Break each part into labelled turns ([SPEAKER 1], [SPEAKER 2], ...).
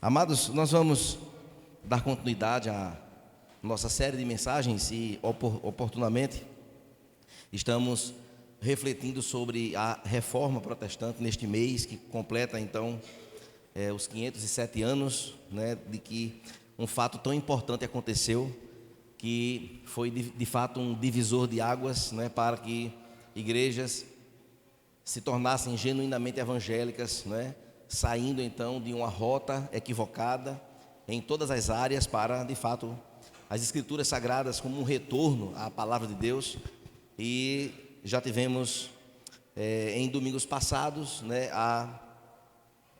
[SPEAKER 1] Amados, nós vamos dar continuidade à nossa série de mensagens e oportunamente estamos refletindo sobre a reforma protestante neste mês que completa então os 507 anos, de que um fato tão importante aconteceu, que foi de fato um divisor de águas, para que igrejas se tornassem genuinamente evangélicas, saindo então de uma rota equivocada em todas as áreas para, de fato, as Escrituras Sagradas como um retorno à Palavra de Deus. E já tivemos em domingos passados,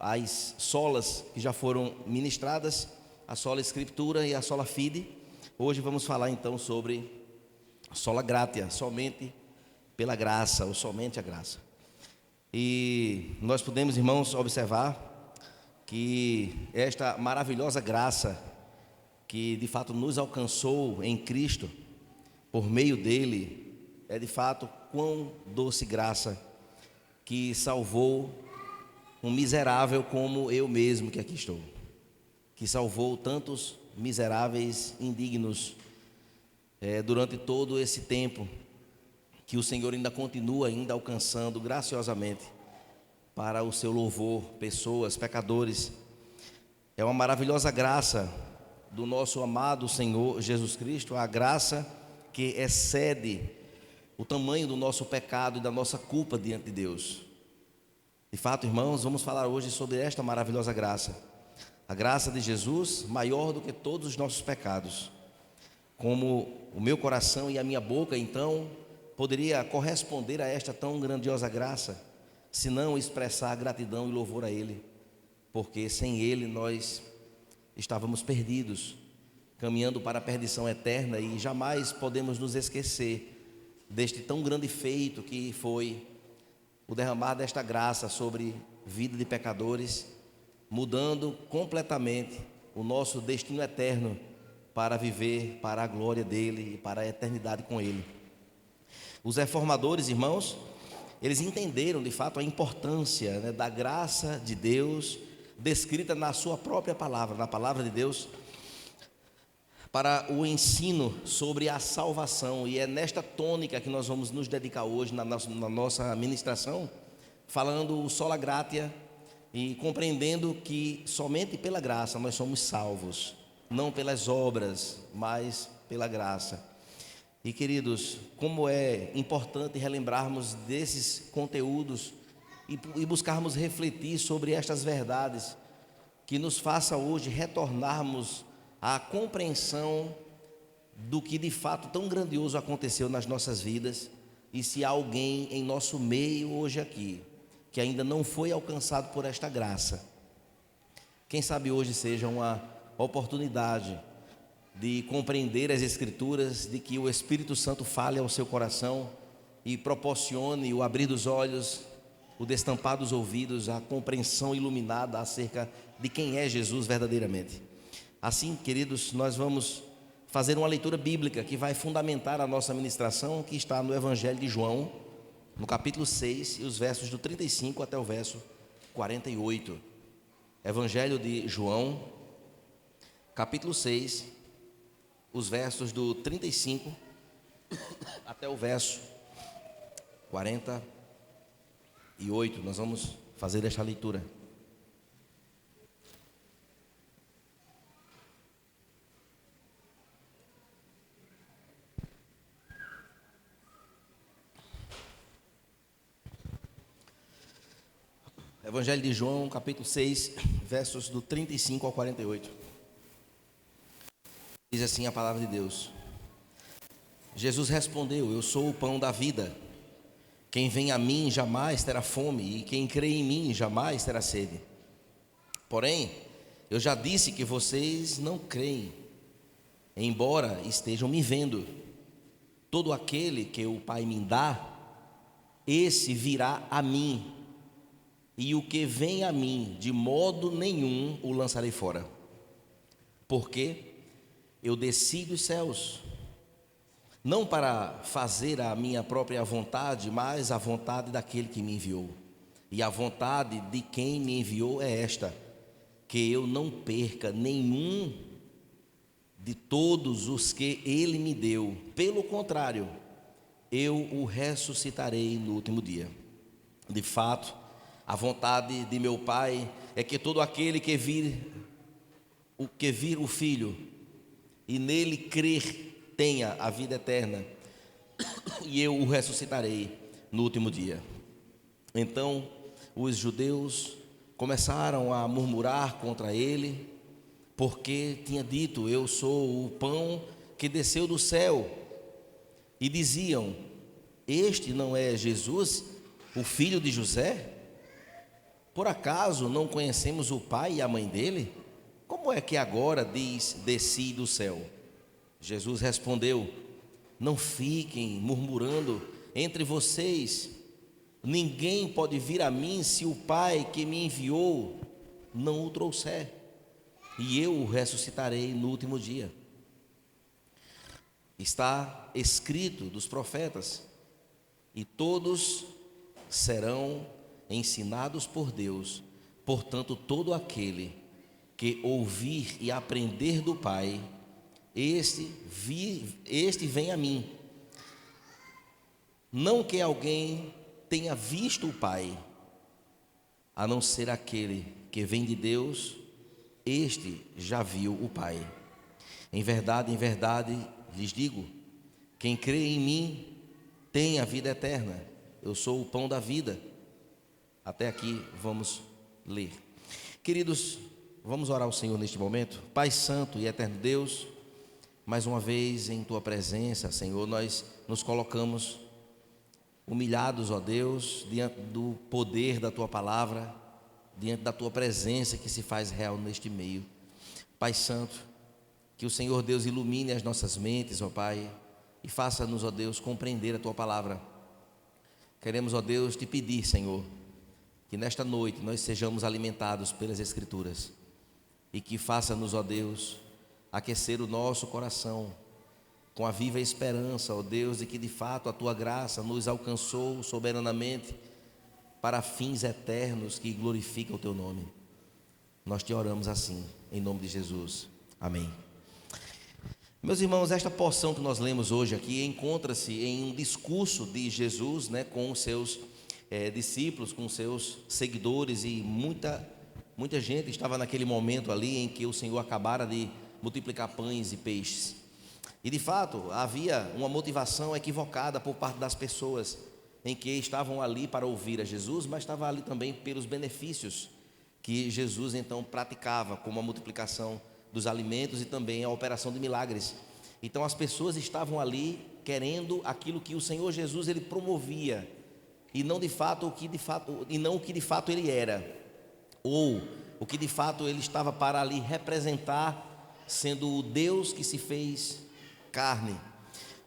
[SPEAKER 1] as solas que já foram ministradas, a sola Escritura e a sola Fide. Hoje vamos falar então sobre sola gratia, somente pela graça, ou somente a graça. E nós podemos, irmãos, observar que esta maravilhosa graça que de fato nos alcançou em Cristo, por meio dele, é de fato quão doce graça que salvou um miserável como eu mesmo que aqui estou, que salvou tantos miseráveis indignos durante todo esse tempo, que o Senhor ainda continua alcançando graciosamente para o seu louvor, pessoas, pecadores. É uma maravilhosa graça do nosso amado Senhor Jesus Cristo, a graça que excede o tamanho do nosso pecado e da nossa culpa diante de Deus. De fato, irmãos, vamos falar hoje sobre esta maravilhosa graça, a graça de Jesus, maior do que todos os nossos pecados. Como o meu coração e a minha boca, então, poderia corresponder a esta tão grandiosa graça, se não expressar gratidão e louvor a Ele, porque sem Ele nós estávamos perdidos, caminhando para a perdição eterna, e jamais podemos nos esquecer deste tão grande feito que foi o derramar desta graça sobre vida de pecadores, mudando completamente o nosso destino eterno para viver para a glória dEle e para a eternidade com Ele. Os reformadores, irmãos, eles entenderam de fato a importância, da graça de Deus descrita na sua própria palavra, na palavra de Deus, para o ensino sobre a salvação. E é nesta tônica que nós vamos nos dedicar hoje na nossa ministração, falando o sola gratia e compreendendo que somente pela graça nós somos salvos, não pelas obras, mas pela graça. E queridos, como é importante relembrarmos desses conteúdos e buscarmos refletir sobre estas verdades, que nos faça hoje retornarmos à compreensão do que de fato tão grandioso aconteceu nas nossas vidas. E se há alguém em nosso meio hoje aqui que ainda não foi alcançado por esta graça, quem sabe hoje seja uma oportunidade de compreender as Escrituras, de que o Espírito Santo fale ao seu coração e proporcione o abrir dos olhos, o destampar dos ouvidos, a compreensão iluminada acerca de quem é Jesus verdadeiramente. Assim, queridos, nós vamos fazer uma leitura bíblica que vai fundamentar a nossa ministração, que está no Evangelho de João, no capítulo 6, e os versos do 35 até o verso 48. Evangelho de João, capítulo 6, os versos do 35 até o verso 48. Nós vamos fazer esta leitura. Evangelho de João, capítulo 6, versos do 35 ao 48. Diz assim a palavra de Deus: Jesus respondeu: eu sou o pão da vida. Quem vem a mim jamais terá fome, e quem crê em mim jamais terá sede. Porém, eu já disse que vocês não creem, embora estejam me vendo. Todo aquele que o Pai me dá, esse virá a mim, e o que vem a mim, de modo nenhum o lançarei fora. Porque eu desci dos céus, não para fazer a minha própria vontade, mas a vontade daquele que me enviou. E a vontade de quem me enviou é esta: que eu não perca nenhum de todos os que ele me deu. Pelo contrário, eu o ressuscitarei no último dia. De fato, a vontade de meu Pai é que todo aquele que vir o Filho e nele crer tenha a vida eterna, e eu o ressuscitarei no último dia. Então os judeus começaram a murmurar contra ele, porque tinha dito: eu sou o pão que desceu do céu. E diziam: este não é Jesus, o filho de José? Por acaso não conhecemos o pai e a mãe dele? Como é que agora diz: desci do céu? Jesus respondeu: não fiquem murmurando entre vocês. Ninguém pode vir a mim se o Pai que me enviou não o trouxer, e eu o ressuscitarei no último dia. Está escrito dos profetas, e todos serão ensinados por Deus. Portanto, todo aquele que ouvir e aprender do Pai, este vem a mim. Não que alguém tenha visto o Pai, a não ser aquele que vem de Deus, este já viu o Pai. Em verdade lhes digo: quem crê em mim tem a vida eterna. Eu sou o pão da vida. Até aqui vamos ler. Queridos, vamos orar ao Senhor neste momento. Pai santo e eterno Deus, mais uma vez em tua presença, Senhor, nós nos colocamos humilhados, ó Deus, diante do poder da tua palavra, diante da tua presença que se faz real neste meio. Pai santo, que o Senhor Deus ilumine as nossas mentes, ó Pai, e faça-nos, ó Deus, compreender a tua palavra. Queremos, ó Deus, te pedir, Senhor, que nesta noite nós sejamos alimentados pelas Escrituras, e que faça-nos, ó Deus, aquecer o nosso coração com a viva esperança, ó Deus, de que de fato a tua graça nos alcançou soberanamente para fins eternos que glorificam o teu nome. Nós te oramos assim, em nome de Jesus. Amém. Meus irmãos, esta porção que nós lemos hoje aqui encontra-se em um discurso de Jesus, com os seus discípulos, com os seus seguidores, e muita gente estava naquele momento ali em que o Senhor acabara de multiplicar pães e peixes. E de fato havia uma motivação equivocada por parte das pessoas, em que estavam ali para ouvir a Jesus, mas estavam ali também pelos benefícios que Jesus então praticava, como a multiplicação dos alimentos e também a operação de milagres. Então as pessoas estavam ali querendo aquilo que o Senhor Jesus ele promovia, e não o que de fato ele era, ou o que de fato ele estava para ali representar, sendo o Deus que se fez carne.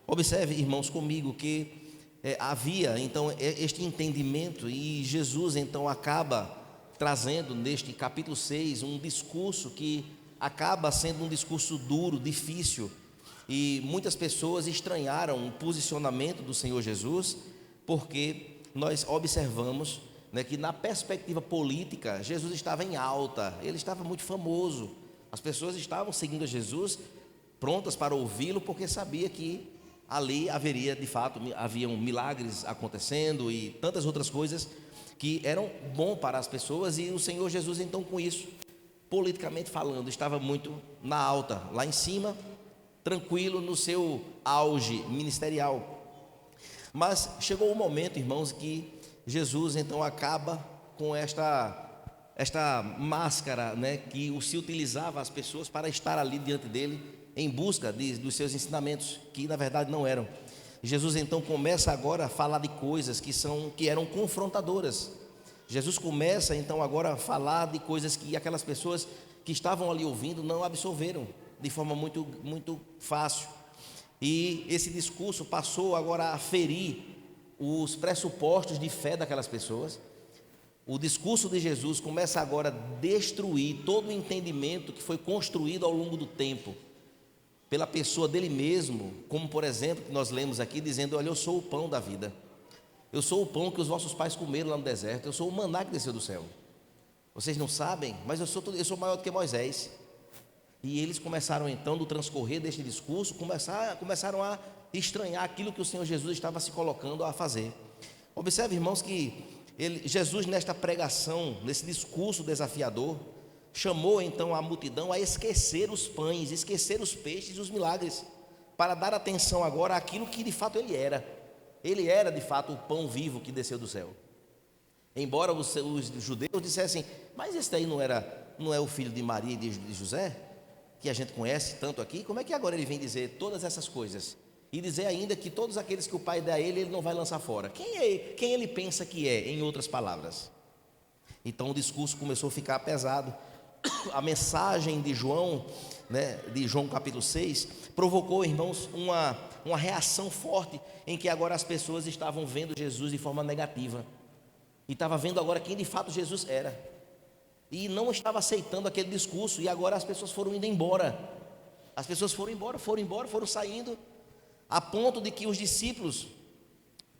[SPEAKER 1] Observe, irmãos, comigo que havia então este entendimento, e Jesus então acaba trazendo neste capítulo 6 um discurso que acaba sendo um discurso duro, difícil, e muitas pessoas estranharam o posicionamento do Senhor Jesus, porque nós observamos que na perspectiva política Jesus estava em alta, ele estava muito famoso, as pessoas estavam seguindo a Jesus, prontas para ouvi-lo, porque sabia que ali haveria, de fato, haviam milagres acontecendo e tantas outras coisas que eram bom para as pessoas. E o Senhor Jesus, então, com isso, politicamente falando, estava muito na alta, lá em cima, tranquilo no seu auge ministerial. Mas chegou o momento, irmãos, que Jesus então acaba com esta máscara, que se utilizava as pessoas para estar ali diante dele, em busca dos seus ensinamentos, que na verdade não eram. Jesus então começa agora a falar de coisas que eram confrontadoras. Jesus começa então agora a falar de coisas que aquelas pessoas que estavam ali ouvindo não absorveram de forma muito, muito fácil. E esse discurso passou agora a ferir os pressupostos de fé daquelas pessoas. O discurso de Jesus começa agora a destruir todo o entendimento que foi construído ao longo do tempo pela pessoa dele mesmo, como por exemplo que nós lemos aqui dizendo: olha, eu sou o pão da vida, eu sou o pão que os vossos pais comeram lá no deserto, eu sou o maná que desceu do céu. Vocês não sabem, mas eu sou maior do que Moisés. E eles começaram então, no transcorrer deste discurso, começaram a estranhar aquilo que o Senhor Jesus estava se colocando a fazer. Observe, irmãos, que Jesus, nesta pregação, nesse discurso desafiador, chamou então a multidão a esquecer os pães, esquecer os peixes e os milagres, para dar atenção agora àquilo que de fato ele era. Ele era de fato o pão vivo que desceu do céu. Embora os judeus dissessem: mas esse daí não é o filho de Maria e de José, que a gente conhece tanto aqui? Como é que agora ele vem dizer todas essas coisas? E dizer ainda que todos aqueles que o Pai dá a ele não vai lançar fora. Quem ele pensa que é, em outras palavras? Então o discurso começou a ficar pesado. A mensagem de João, de João capítulo 6, provocou, irmãos, uma reação forte, em que agora as pessoas estavam vendo Jesus de forma negativa. E estava vendo agora quem de fato Jesus era. E não estava aceitando aquele discurso. E agora as pessoas foram indo embora. As pessoas foram embora, foram saindo, a ponto de que os discípulos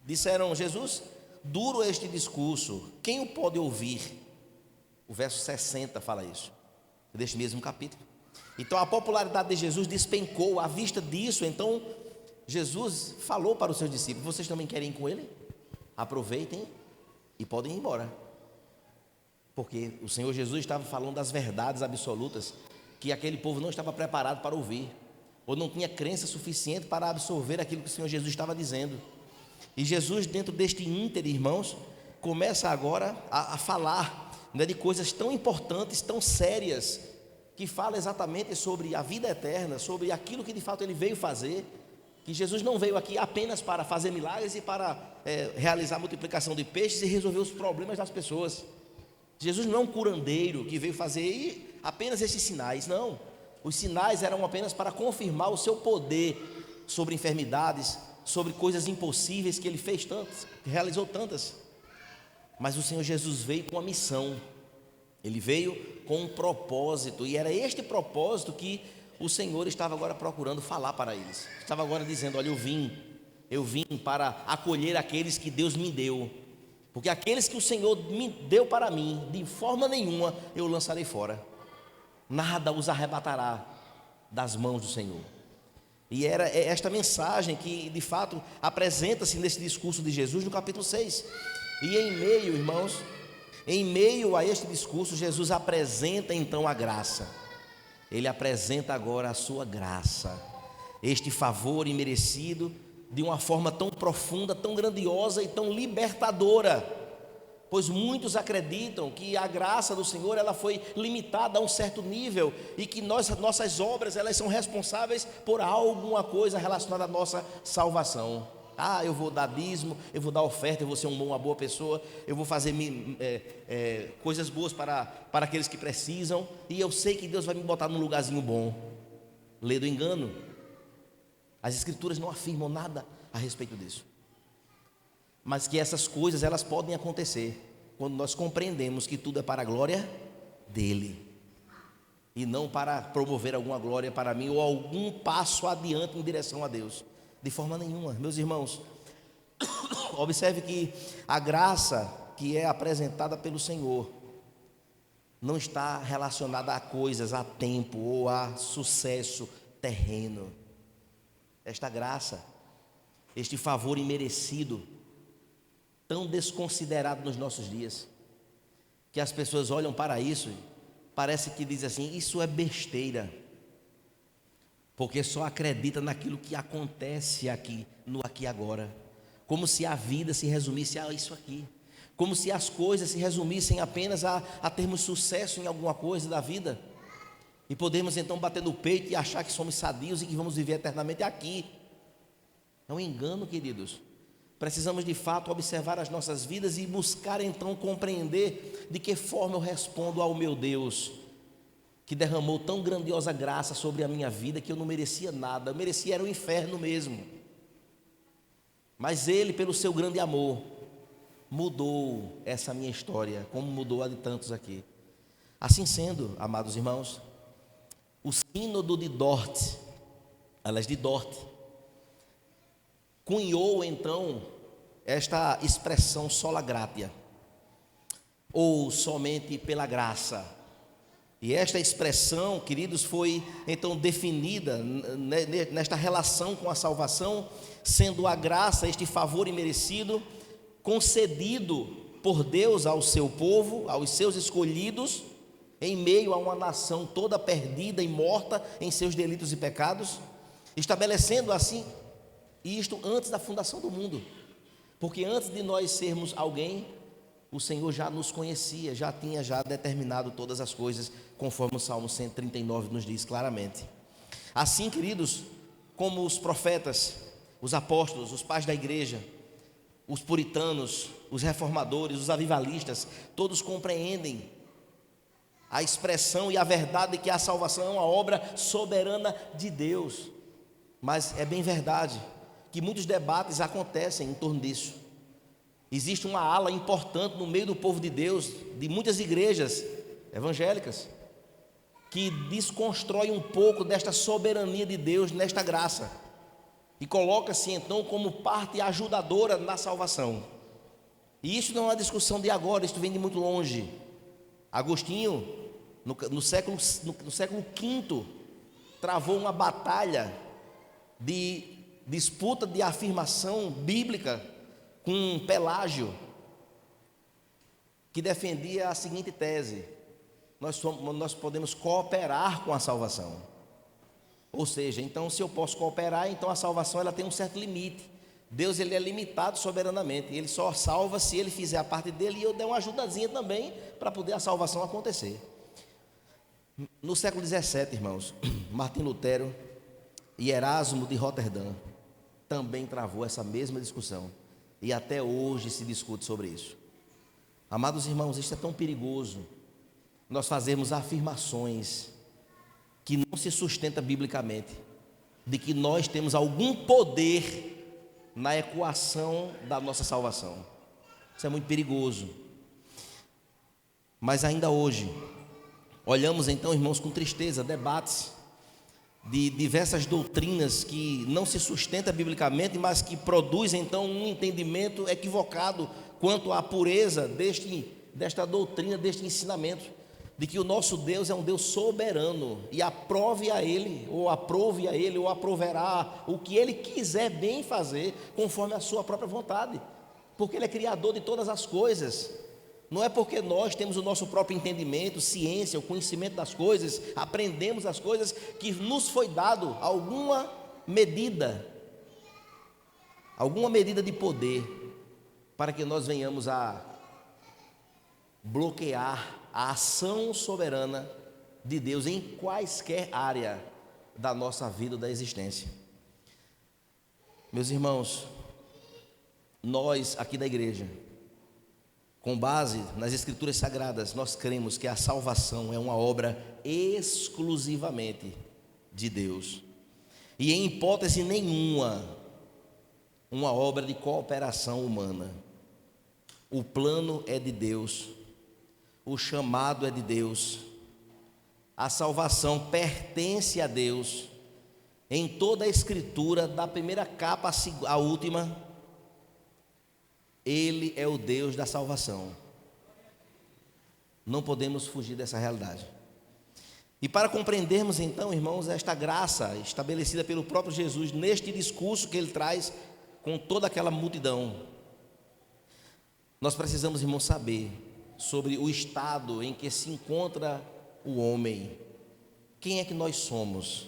[SPEAKER 1] disseram: Jesus, duro este discurso, quem o pode ouvir? O verso 60 fala isso, deste mesmo capítulo. Então a popularidade de Jesus despencou. À vista disso, então Jesus falou para os seus discípulos: vocês também querem ir com ele? Aproveitem e podem ir embora. Porque o Senhor Jesus estava falando das verdades absolutas que aquele povo não estava preparado para ouvir, ou não tinha crença suficiente para absorver aquilo que o Senhor Jesus estava dizendo. E Jesus, dentro deste ínter, irmãos, começa agora a falar de coisas tão importantes, tão sérias, que fala exatamente sobre a vida eterna, sobre aquilo que de fato ele veio fazer. Que Jesus não veio aqui apenas para fazer milagres e para realizar a multiplicação de peixes e resolver os problemas das pessoas. Jesus não é um curandeiro que veio fazer apenas esses sinais, não. Os sinais eram apenas para confirmar o seu poder sobre enfermidades, sobre coisas impossíveis que ele fez tantas, realizou tantas. Mas o Senhor Jesus veio com uma missão. Ele veio com um propósito, e era este propósito que o Senhor estava agora procurando falar para eles. Estava agora dizendo: olha, eu vim para acolher aqueles que Deus me deu, porque aqueles que o Senhor me deu para mim, de forma nenhuma eu lançarei fora. Nada os arrebatará das mãos do Senhor. E era esta mensagem que de fato apresenta-se nesse discurso de Jesus no capítulo 6. E em meio, irmãos, em meio a este discurso, Jesus apresenta então a graça. Ele apresenta agora a sua graça, este favor imerecido, de uma forma tão profunda, tão grandiosa e tão libertadora. Pois muitos acreditam que a graça do Senhor ela foi limitada a um certo nível, e que nossas obras elas são responsáveis por alguma coisa relacionada à nossa salvação. Eu vou dar dízimo, eu vou dar oferta, eu vou ser uma boa pessoa, eu vou fazer coisas boas para aqueles que precisam, e eu sei que Deus vai me botar num lugarzinho bom. Lê do engano. As Escrituras não afirmam nada a respeito disso. Mas que essas coisas elas podem acontecer quando nós compreendemos que tudo é para a glória dele, e não para promover alguma glória para mim ou algum passo adiante em direção a Deus. De forma nenhuma, meus irmãos. Observe que a graça que é apresentada pelo Senhor não está relacionada a coisas, a tempo ou a sucesso terreno. Esta graça, este favor imerecido, tão desconsiderado nos nossos dias, que as pessoas olham para isso e parece que dizem assim: isso é besteira, porque só acredita naquilo que acontece aqui, no aqui e agora, como se a vida se resumisse a isso aqui, como se as coisas se resumissem apenas a termos sucesso em alguma coisa da vida, e podemos então bater no peito e achar que somos sadios e que vamos viver eternamente aqui. É um engano, queridos. Precisamos de fato observar as nossas vidas e buscar então compreender de que forma eu respondo ao meu Deus, que derramou tão grandiosa graça sobre a minha vida que eu não merecia nada, eu merecia era o inferno mesmo. Mas Ele, pelo seu grande amor, mudou essa minha história, como mudou a de tantos aqui. Assim sendo, amados irmãos, o sínodo de Dort, cunhou então esta expressão sola gratia. ou somente pela graça? E esta expressão, queridos, foi então definida nesta relação com a salvação, sendo a graça, este favor imerecido, concedido por Deus ao seu povo, aos seus escolhidos, em meio a uma nação toda perdida e morta em seus delitos e pecados, estabelecendo assim isto antes da fundação do mundo, porque antes de nós sermos alguém, o Senhor já nos conhecia, já tinha determinado todas as coisas, conforme o Salmo 139 nos diz claramente. Assim, queridos, como os profetas, os apóstolos, os pais da igreja, os puritanos, os reformadores, os avivalistas, todos compreendem a expressão e a verdade de que a salvação é uma obra soberana de Deus. Mas é bem verdade que muitos debates acontecem em torno disso. Existe uma ala importante no meio do povo de Deus, de muitas igrejas evangélicas, que desconstrói um pouco desta soberania de Deus nesta graça e coloca-se então como parte ajudadora na salvação. E isso não é uma discussão de agora, isso vem de muito longe. Agostinho, no século V, travou uma batalha de disputa de afirmação bíblica com Pelágio, que defendia a seguinte tese: nós podemos cooperar com a salvação. Ou seja, então se eu posso cooperar, então a salvação ela tem um certo limite. Deus ele é limitado soberanamente, ele só salva se ele fizer a parte dele e eu der uma ajudazinha também para poder a salvação acontecer. No século XVII, irmãos, Martim Lutero e Erasmo de Roterdã também travou essa mesma discussão. E até hoje se discute sobre isso. Amados irmãos, isso é tão perigoso, nós fazermos afirmações que não se sustenta biblicamente, de que nós temos algum poder na equação da nossa salvação. Isso é muito perigoso. Mas ainda hoje, olhamos então, irmãos, com tristeza, debates de diversas doutrinas que não se sustenta biblicamente, mas que produzem então um entendimento equivocado quanto à pureza desta doutrina, deste ensinamento, de que o nosso Deus é um Deus soberano e aprove a Ele, ou aproverá o que Ele quiser bem fazer, conforme a sua própria vontade, porque Ele é criador de todas as coisas. Não é porque nós temos o nosso próprio entendimento, ciência, o conhecimento das coisas, aprendemos as coisas, que nos foi dado alguma medida de poder, para que nós venhamos a bloquear a ação soberana de Deus em quaisquer área da nossa vida, da existência. Meus irmãos, nós aqui da igreja, com base nas Escrituras Sagradas, nós cremos que a salvação é uma obra exclusivamente de Deus, e em hipótese nenhuma, uma obra de cooperação humana. O plano é de Deus, o chamado é de Deus, a salvação pertence a Deus. Em toda a Escritura, da primeira capa à última, Ele é o Deus da salvação. Não podemos fugir dessa realidade. E para compreendermos então, irmãos, esta graça estabelecida pelo próprio Jesus neste discurso que Ele traz com toda aquela multidão, nós precisamos, irmãos, saber sobre o estado em que se encontra o homem. Quem é que nós somos?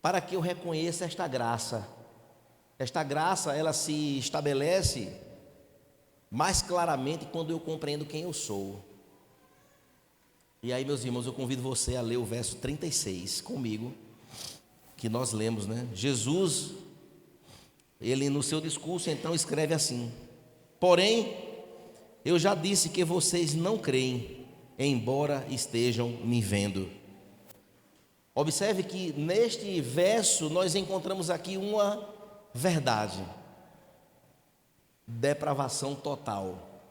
[SPEAKER 1] Para que eu reconheça esta graça. Esta graça, ela se estabelece mais claramente quando eu compreendo quem eu sou. E aí, meus irmãos, eu convido você a ler o verso 36 comigo, que nós lemos, né? Jesus, ele no seu discurso então escreve assim: porém, eu já disse que vocês não creem, embora estejam me vendo. Observe que neste verso nós encontramos aqui uma verdade: depravação total.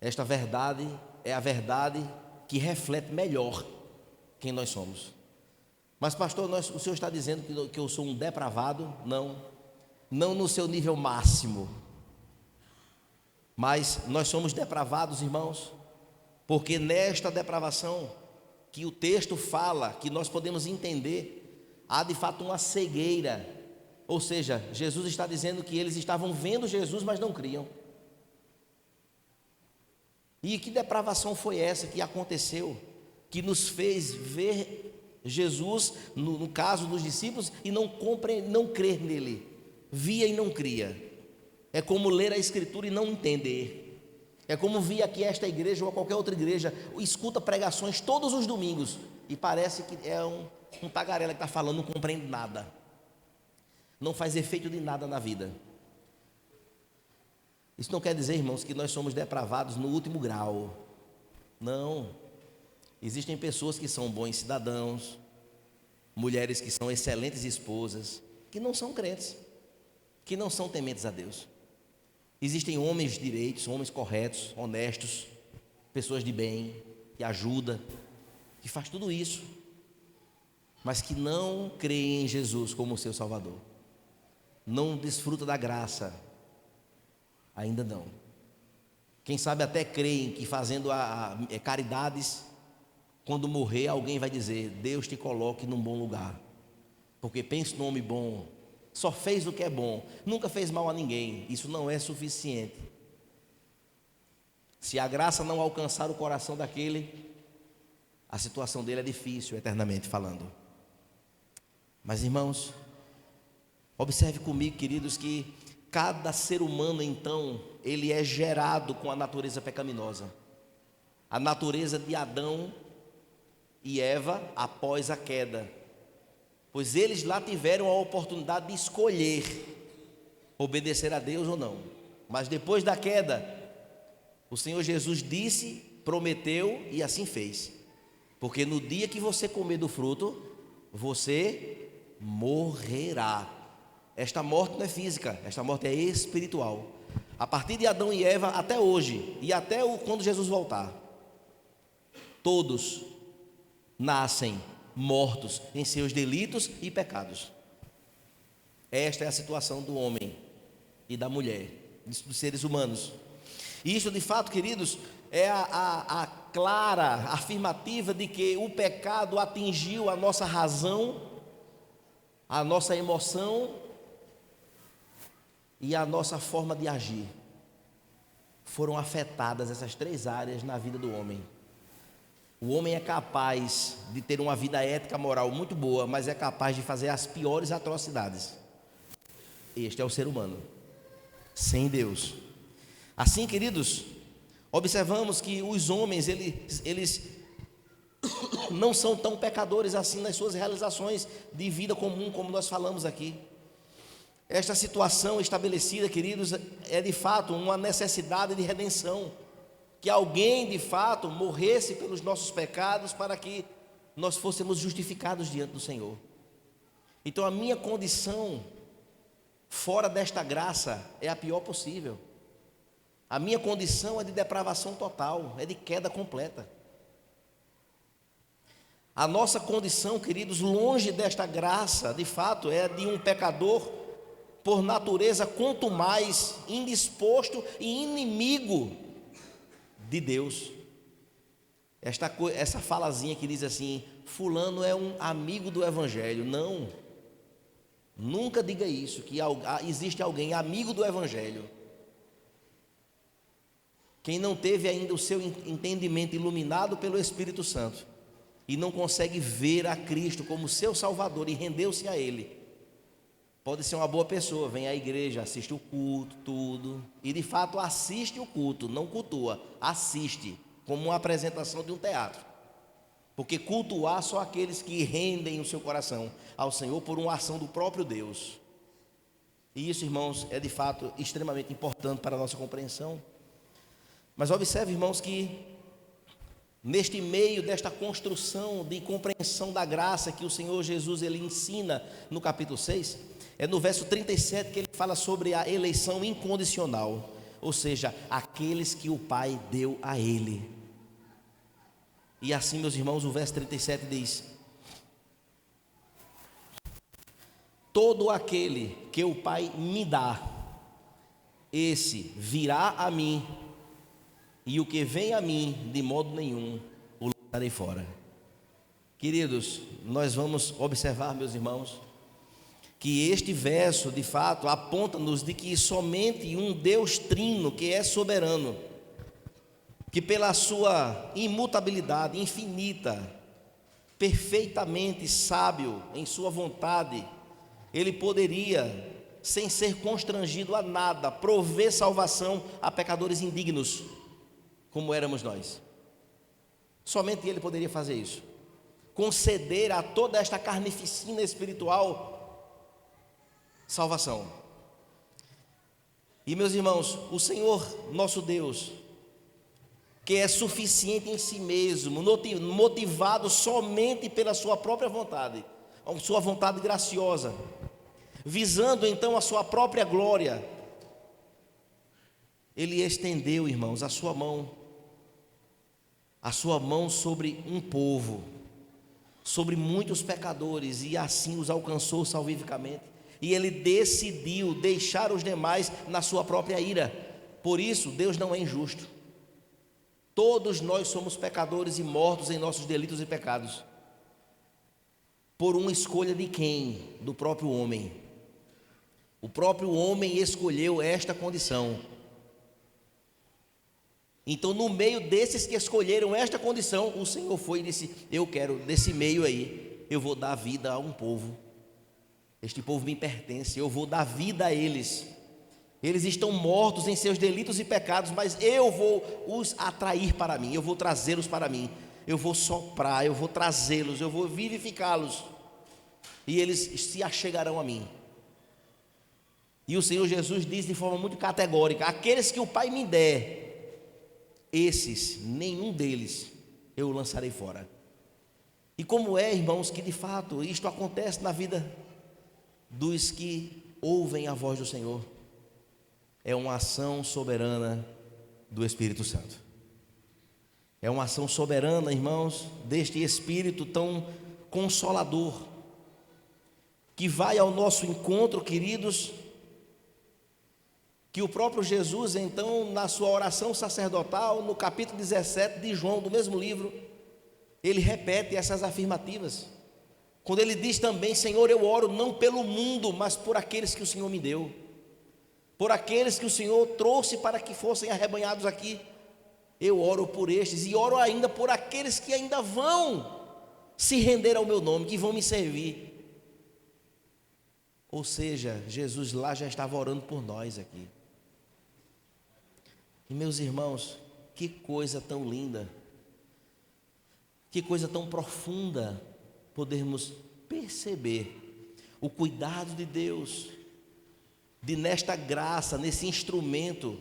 [SPEAKER 1] Esta verdade é a verdade que reflete melhor quem nós somos. Mas pastor, o senhor está dizendo que eu sou um depravado? Não no seu nível máximo, Mas nós somos depravados, irmãos, porque nesta depravação que o texto fala, que nós podemos entender, há de fato uma cegueira. Ou seja, Jesus está dizendo que eles estavam vendo Jesus, mas não criam. E que depravação foi essa que aconteceu, que nos fez ver Jesus, no caso dos discípulos, e não crer nele, via e não cria. É como ler a Escritura e não entender. É como vir aqui a esta igreja ou a qualquer outra igreja, escuta pregações todos os domingos e parece que é um tagarela que está falando, não compreende nada, não faz efeito de nada na vida. Isso não quer dizer, irmãos, que nós somos depravados no último grau. Não. Existem pessoas que são bons cidadãos, mulheres que são excelentes esposas, que não são crentes, que não são tementes a Deus. Existem homens direitos, homens corretos, honestos, pessoas de bem, que ajudam, que faz tudo isso, mas que não creem em Jesus como seu Salvador, não desfruta da graça, ainda não. Quem sabe até creem que fazendo caridades, quando morrer alguém vai dizer: Deus te coloque num bom lugar, porque pensa no homem bom, só fez o que é bom, nunca fez mal a ninguém. Isso não é suficiente. Se a graça não alcançar o coração daquele, a situação dele é difícil, eternamente falando. Mas, irmãos, observe comigo, queridos, que cada ser humano, então, ele é gerado com a natureza pecaminosa, a natureza de Adão e Eva após a queda, pois eles lá tiveram a oportunidade de escolher obedecer a Deus ou não. Mas depois da queda, o Senhor Jesus disse, prometeu e assim fez: porque no dia que você comer do fruto, você morrerá. Esta morte não é física, esta morte é espiritual. A partir de Adão e Eva até hoje, e até quando Jesus voltar, todos nascem mortos em seus delitos e pecados. Esta é a situação do homem e da mulher, dos seres humanos. E isso, de fato, queridos, é a clara afirmativa de que o pecado atingiu a nossa razão, a nossa emoção e a nossa forma de agir. Foram afetadas essas três áreas na vida do homem. O homem é capaz de ter uma vida ética, moral muito boa, mas é capaz de fazer as piores atrocidades. Este é o ser humano, sem Deus. Assim, queridos, observamos que os homens, eles não são tão pecadores assim nas suas realizações de vida comum, como nós falamos aqui. Esta situação estabelecida, queridos, é de fato uma necessidade de redenção, que alguém de fato morresse pelos nossos pecados para que nós fôssemos justificados diante do Senhor. Então a minha condição fora desta graça é a pior possível. A minha condição é de depravação total, é de queda completa. A nossa condição, queridos, longe desta graça, de fato, é de um pecador por natureza, quanto mais indisposto e inimigo de Deus. Essa falazinha que diz assim: fulano é um amigo do Evangelho. Não, nunca diga isso, que existe alguém amigo do Evangelho. Quem não teve ainda o seu entendimento iluminado pelo Espírito Santo e não consegue ver a Cristo como seu Salvador e rendeu-se a Ele, pode ser uma boa pessoa, vem à igreja, assiste o culto, tudo, e de fato assiste o culto, não cultua, assiste, como uma apresentação de um teatro, porque cultuar só aqueles que rendem o seu coração ao Senhor por uma ação do próprio Deus. E isso, irmãos, é de fato extremamente importante para a nossa compreensão. Mas observe, irmãos, que neste meio desta construção de compreensão da graça que o Senhor Jesus ele ensina no capítulo 6, é no verso 37 que ele fala sobre a eleição incondicional, ou seja, aqueles que o Pai deu a ele. E assim, meus irmãos, o verso 37 diz: todo aquele que o Pai me dá, esse virá a mim, e o que vem a mim, de modo nenhum o lançarei fora. Queridos, nós vamos observar, meus irmãos, que este verso, de fato, aponta-nos de que somente um Deus trino, que é soberano, que pela sua imutabilidade infinita, perfeitamente sábio em sua vontade, ele poderia, sem ser constrangido a nada, prover salvação a pecadores indignos, como éramos nós. Somente ele poderia fazer isso, conceder a toda esta carnificina espiritual salvação. E meus irmãos, o Senhor nosso Deus, que é suficiente em si mesmo, motivado somente pela sua própria vontade, a sua vontade graciosa, visando então a sua própria glória, ele estendeu, irmãos, a sua mão sobre um povo, sobre muitos pecadores, e assim os alcançou salvificamente. E ele decidiu deixar os demais na sua própria ira. Por isso, Deus não é injusto. Todos nós somos pecadores e mortos em nossos delitos e pecados. Por uma escolha de quem? Do próprio homem. O próprio homem escolheu esta condição. Então, no meio desses que escolheram esta condição, o Senhor foi e disse: eu quero, desse meio aí, eu vou dar vida a um povo. Este povo me pertence, eu vou dar vida a eles. Eles estão mortos em seus delitos e pecados, mas eu vou os atrair para mim, eu vou trazê-los para mim, eu vou soprar, eu vou trazê-los, eu vou vivificá-los, e eles se achegarão a mim. E o Senhor Jesus diz de forma muito categórica: aqueles que o Pai me der, esses, nenhum deles eu lançarei fora. E como é, irmãos, que de fato isto acontece na vida dos que ouvem a voz do Senhor? É uma ação soberana do Espírito Santo. É uma ação soberana, irmãos, deste Espírito tão consolador, que vai ao nosso encontro, queridos, que o próprio Jesus, então, na sua oração sacerdotal, no capítulo 17 de João, do mesmo livro, ele repete essas afirmativas, quando ele diz também: Senhor, eu oro não pelo mundo, mas por aqueles que o Senhor me deu, por aqueles que o Senhor trouxe para que fossem arrebanhados aqui. Eu oro por estes, e oro ainda por aqueles que ainda vão se render ao meu nome, que vão me servir. Ou seja, Jesus lá já estava orando por nós aqui. E meus irmãos, que coisa tão linda, que coisa tão profunda podermos perceber o cuidado de Deus, de nesta graça, nesse instrumento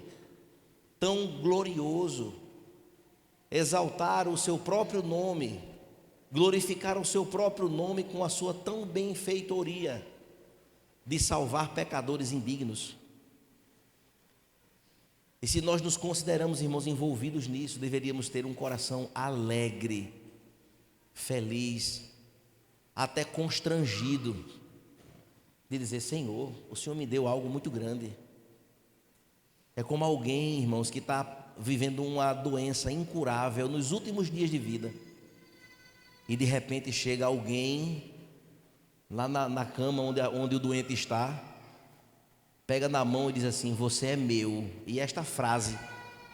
[SPEAKER 1] tão glorioso, exaltar o seu próprio nome, glorificar o seu próprio nome com a sua tão benfeitoria de salvar pecadores indignos. E se nós nos consideramos, irmãos, envolvidos nisso, deveríamos ter um coração alegre, feliz, até constrangido, de dizer: Senhor, o Senhor me deu algo muito grande. É como alguém, irmãos, que está vivendo uma doença incurável nos últimos dias de vida, e de repente chega alguém lá na cama onde o doente está, pega na mão e diz assim: você é meu. E esta frase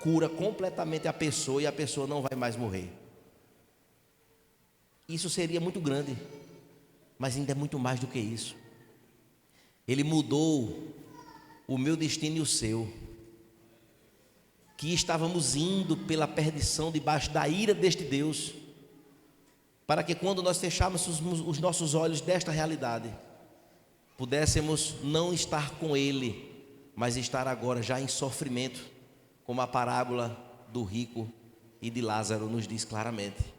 [SPEAKER 1] cura completamente a pessoa, e a pessoa não vai mais morrer. Isso seria muito grande, mas ainda é muito mais do que isso. Ele mudou o meu destino e o seu, que estávamos indo pela perdição debaixo da ira deste Deus, para que quando nós fecharmos os nossos olhos desta realidade, pudéssemos não estar com Ele, mas estar agora já em sofrimento, como a parábola do rico e de Lázaro nos diz claramente.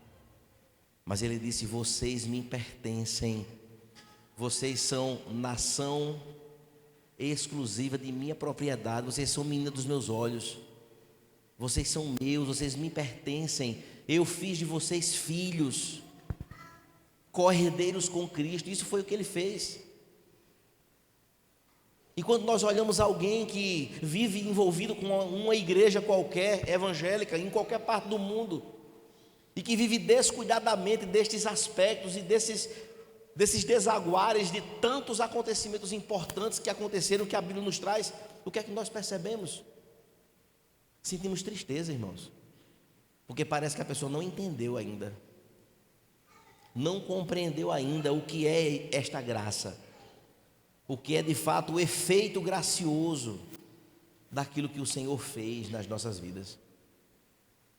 [SPEAKER 1] Mas Ele disse: vocês me pertencem, vocês são nação exclusiva de minha propriedade, vocês são menina dos meus olhos, vocês são meus, vocês me pertencem, eu fiz de vocês filhos, co-herdeiros com Cristo. Isso foi o que Ele fez. E quando nós olhamos alguém que vive envolvido com uma igreja qualquer, evangélica, em qualquer parte do mundo, e que vive descuidadamente destes aspectos e desses desaguares de tantos acontecimentos importantes que aconteceram, que a Bíblia nos traz, o que é que nós percebemos? Sentimos tristeza, irmãos, porque parece que a pessoa não entendeu ainda, não compreendeu ainda o que é esta graça, o que é de fato o efeito gracioso daquilo que o Senhor fez nas nossas vidas.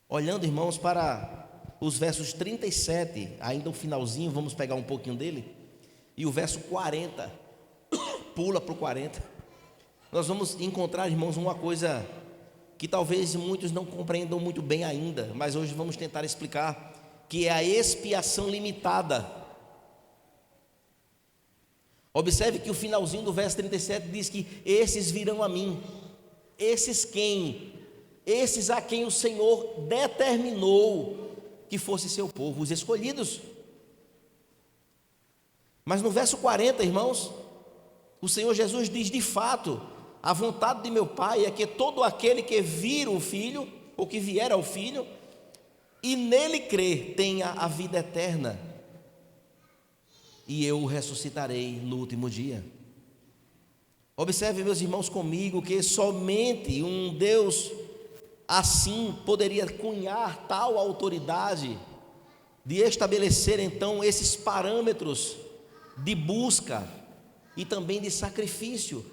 [SPEAKER 1] Olhando, irmãos, para os versos 37, ainda o finalzinho, vamos pegar um pouquinho dele, e o verso 40, pula para o 40, nós vamos encontrar, irmãos, uma coisa que talvez muitos não compreendam muito bem ainda, mas hoje vamos tentar explicar, que é a expiação limitada. Observe que o finalzinho do verso 37 diz que esses virão a mim. Esses quem? Esses a quem o Senhor determinou que fosse seu povo, os escolhidos. Mas no verso 40, irmãos, o Senhor Jesus diz: de fato, a vontade de meu Pai é que todo aquele que vir o Filho, ou que vier ao Filho, e nele crer, tenha a vida eterna, e eu o ressuscitarei no último dia. Observe, meus irmãos, comigo, que somente um Deus assim poderia cunhar tal autoridade de estabelecer então esses parâmetros de busca e também de sacrifício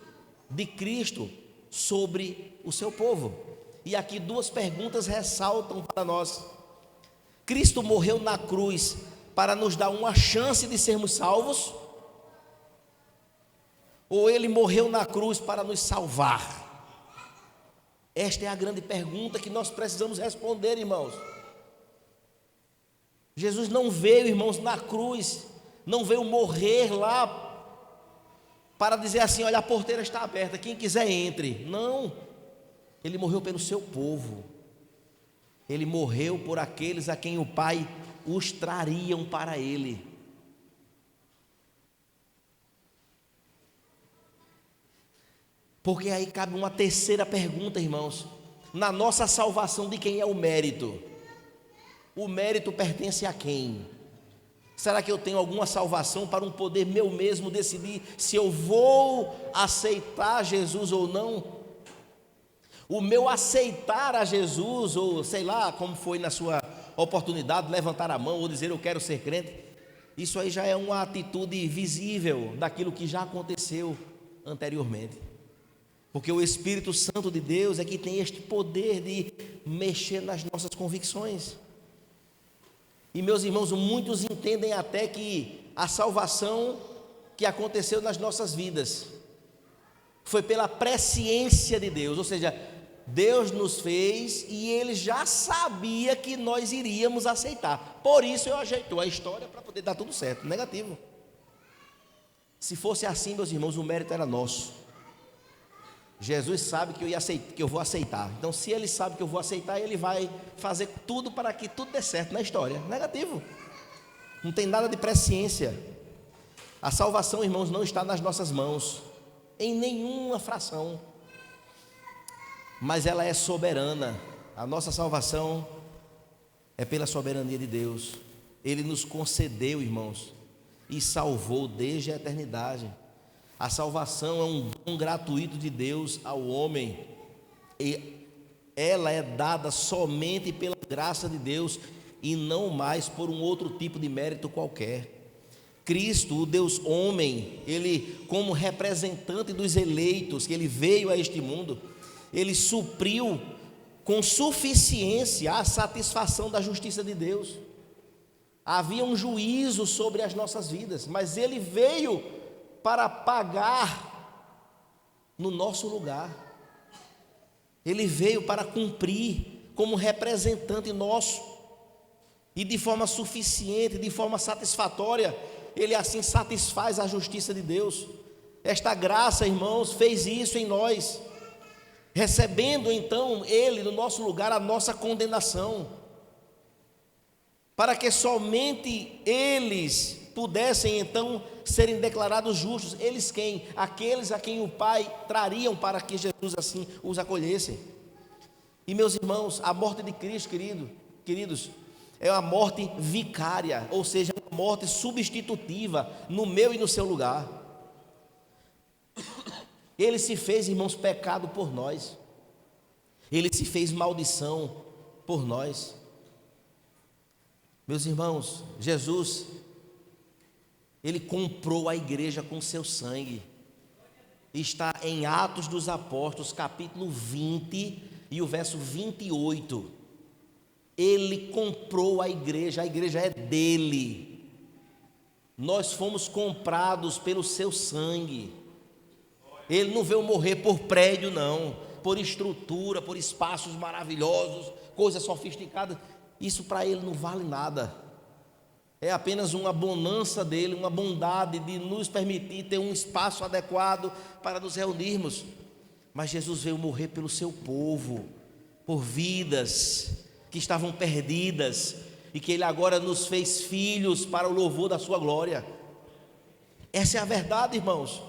[SPEAKER 1] de Cristo sobre o seu povo. E aqui duas perguntas ressaltam para nós: Cristo morreu na cruz para nos dar uma chance de sermos salvos, ou Ele morreu na cruz para nos salvar? Esta é a grande pergunta que nós precisamos responder, irmãos. Jesus não veio, irmãos, na cruz, não veio morrer lá para dizer assim: olha, a porteira está aberta, quem quiser entre. Não, Ele morreu pelo seu povo. Ele morreu por aqueles a quem o Pai os trariam para Ele. Porque aí cabe uma terceira pergunta, irmãos: na nossa salvação, de quem é o mérito? O mérito pertence a quem? Será que eu tenho alguma salvação para um poder meu mesmo decidir se eu vou aceitar Jesus ou não? O meu aceitar a Jesus, ou sei lá, como foi na sua oportunidade, levantar a mão ou dizer eu quero ser crente, isso aí já é uma atitude visível daquilo que já aconteceu anteriormente. Porque o Espírito Santo de Deus é que tem este poder de mexer nas nossas convicções. E meus irmãos, muitos entendem até que a salvação que aconteceu nas nossas vidas foi pela presciência de Deus, ou seja, Deus nos fez e Ele já sabia que nós iríamos aceitar. Por isso Ele ajeitou a história para poder dar tudo certo. Negativo. Se fosse assim, meus irmãos, o mérito era nosso. Jesus sabe que eu vou aceitar. Então, se Ele sabe que eu vou aceitar, Ele vai fazer tudo para que tudo dê certo na história. Negativo. Não tem nada de presciência. A salvação, irmãos, não está nas nossas mãos, em nenhuma fração, mas ela é soberana. A nossa salvação é pela soberania de Deus. Ele nos concedeu, irmãos, e salvou desde a eternidade. A salvação é um dom gratuito de Deus ao homem, e ela é dada somente pela graça de Deus e não mais por um outro tipo de mérito qualquer. Cristo, o Deus homem, Ele, como representante dos eleitos, que Ele veio a este mundo, Ele supriu com suficiência a satisfação da justiça de Deus. Havia um juízo sobre as nossas vidas, mas Ele veio para pagar no nosso lugar. Ele veio para cumprir como representante nosso, e de forma suficiente, de forma satisfatória, Ele assim satisfaz a justiça de Deus. Esta graça, irmãos, fez isso em nós, recebendo então Ele no nosso lugar a nossa condenação, para que somente eles pudessem então serem declarados justos. Eles quem? Aqueles a quem o Pai trariam para que Jesus assim os acolhesse. E meus irmãos, a morte de Cristo, queridos, é uma morte vicária, ou seja, uma morte substitutiva no meu e no seu lugar. Ele se fez, irmãos, pecado por nós. Ele se fez maldição por nós. Meus irmãos, Jesus, Ele comprou a igreja com seu sangue. Está em Atos dos Apóstolos, capítulo 20 e o verso 28. Ele comprou a igreja é dele. Nós fomos comprados pelo seu sangue. Ele não veio morrer por prédio, não, por estrutura, por espaços maravilhosos, coisas sofisticadas. Isso para ele não vale nada. É apenas uma bonança dele, uma bondade de nos permitir ter um espaço adequado para nos reunirmos. Mas Jesus veio morrer pelo seu povo, por vidas que estavam perdidas, e que Ele agora nos fez filhos para o louvor da sua glória. Essa é a verdade, irmãos.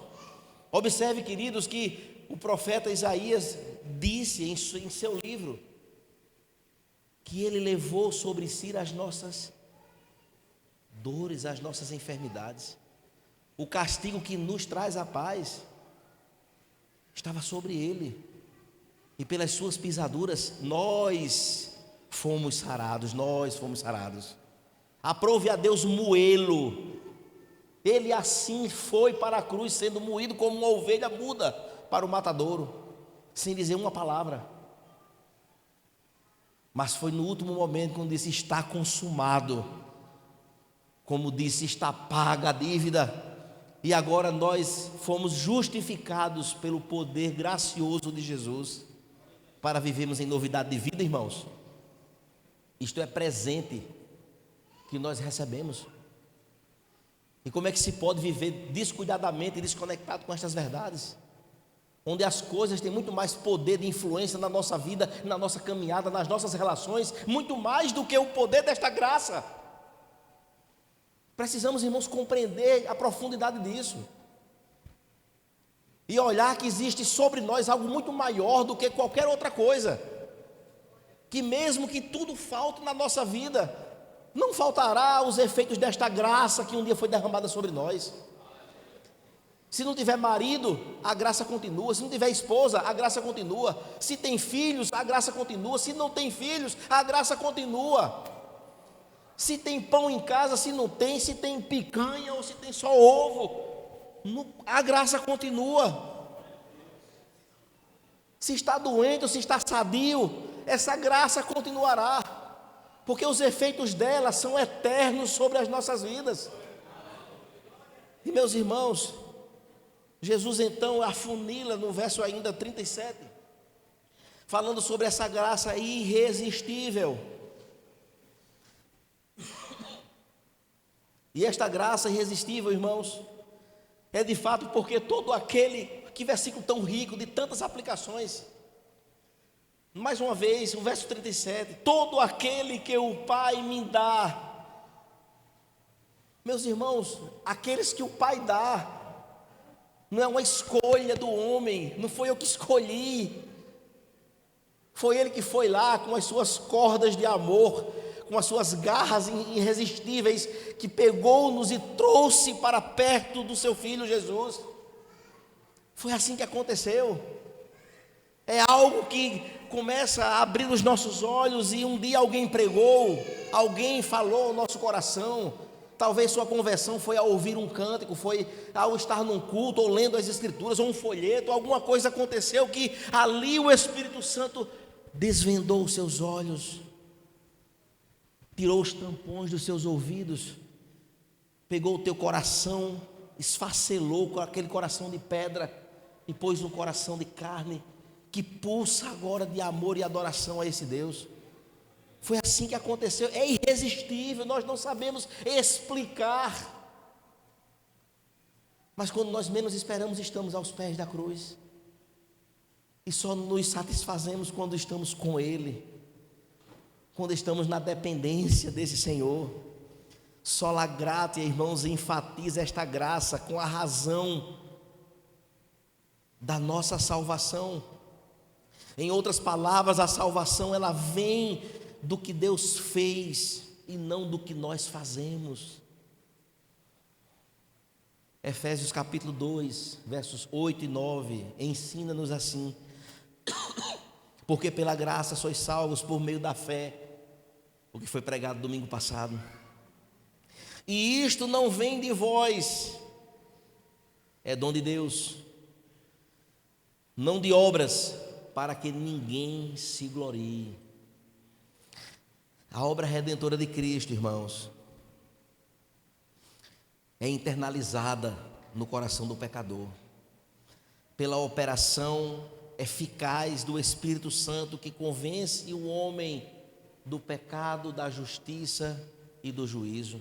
[SPEAKER 1] Observe, queridos, que o profeta Isaías disse em seu livro que Ele levou sobre si as nossas dores, as nossas enfermidades. O castigo que nos traz a paz estava sobre Ele, e pelas suas pisaduras nós fomos sarados. Aprove a Deus moê-lo. Ele assim foi para a cruz, sendo moído como uma ovelha muda para o matadouro, sem dizer uma palavra. Mas foi no último momento quando disse: está consumado. Como disse, está paga a dívida. E agora nós fomos justificados pelo poder gracioso de Jesus para vivermos em novidade de vida, irmãos. Isto é presente que nós recebemos. E como é que se pode viver descuidadamente e desconectado com estas verdades? Onde as coisas têm muito mais poder de influência na nossa vida, na nossa caminhada, nas nossas relações, muito mais do que o poder desta graça. Precisamos, irmãos, compreender a profundidade disso e olhar que existe sobre nós algo muito maior do que qualquer outra coisa, que mesmo que tudo falte na nossa vida, não faltará os efeitos desta graça que um dia foi derramada sobre nós. Se não tiver marido, a graça continua. Se não tiver esposa, a graça continua. Se tem filhos, a graça continua. Se não tem filhos, a graça continua. Se tem pão em casa, se não tem, se tem picanha ou se tem só ovo, a graça continua. Se está doente ou se está sadio, essa graça continuará, porque os efeitos dela são eternos sobre as nossas vidas. E meus irmãos, Jesus então afunila no verso ainda 37, falando sobre essa graça irresistível. E esta graça irresistível, irmãos, é de fato porque todo aquele, que versículo tão rico, de tantas aplicações. Mais uma vez, o verso 37, todo aquele que o Pai me dá. Meus irmãos, aqueles que o Pai dá, não é uma escolha do homem, não foi eu que escolhi, foi Ele que foi lá com as suas cordas de amor, com as suas garras irresistíveis, que pegou-nos e trouxe para perto do seu Filho Jesus. Foi assim que aconteceu. É algo que começa a abrir os nossos olhos, e um dia alguém pregou, alguém falou ao nosso coração. Talvez sua conversão foi ao ouvir um cântico, foi ao estar num culto, ou lendo as escrituras, ou um folheto, alguma coisa aconteceu que ali o Espírito Santo desvendou os seus olhos, tirou os tampões dos seus ouvidos, pegou o teu coração, esfacelou com aquele coração de pedra e pôs um coração de carne que pulsa agora de amor e adoração a esse Deus. Foi assim que aconteceu. É irresistível, nós não sabemos explicar, mas quando nós menos esperamos, estamos aos pés da cruz, e só nos satisfazemos quando estamos com Ele, quando estamos na dependência desse Senhor. Sola gratia, irmãos, enfatiza esta graça com a razão da nossa salvação. Em outras palavras, a salvação ela vem do que Deus fez e não do que nós fazemos. Efésios capítulo 2, versos 8 e 9, ensina-nos assim: porque pela graça sois salvos por meio da fé, o que foi pregado domingo passado. E isto não vem de vós, é dom de Deus, não de obras, para que ninguém se glorie. A obra redentora de Cristo, irmãos, é internalizada no coração do pecador, pela operação eficaz do Espírito Santo que convence o homem do pecado, da justiça e do juízo.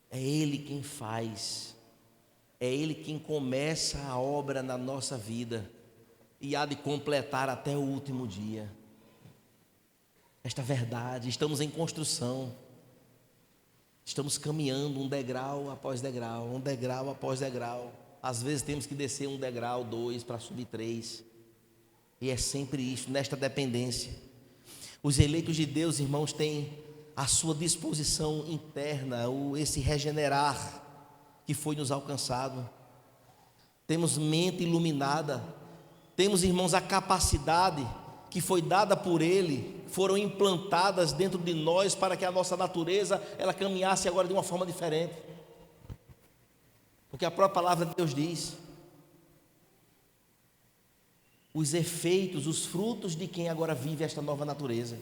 [SPEAKER 1] É Ele quem faz, é Ele quem começa a obra na nossa vida e há de completar até o último dia. Esta verdade, estamos em construção, estamos caminhando um degrau após degrau, um degrau após degrau. Às vezes temos que descer um degrau, 2, para subir 3, e é sempre isso, nesta dependência. Os eleitos de Deus, irmãos, têm à sua disposição interna esse regenerar que foi nos alcançado. Temos mente iluminada, temos, irmãos, a capacidade que foi dada por Ele, foram implantadas dentro de nós para que a nossa natureza ela caminhasse agora de uma forma diferente. Porque a própria palavra de Deus diz: os efeitos, os frutos de quem agora vive esta nova natureza.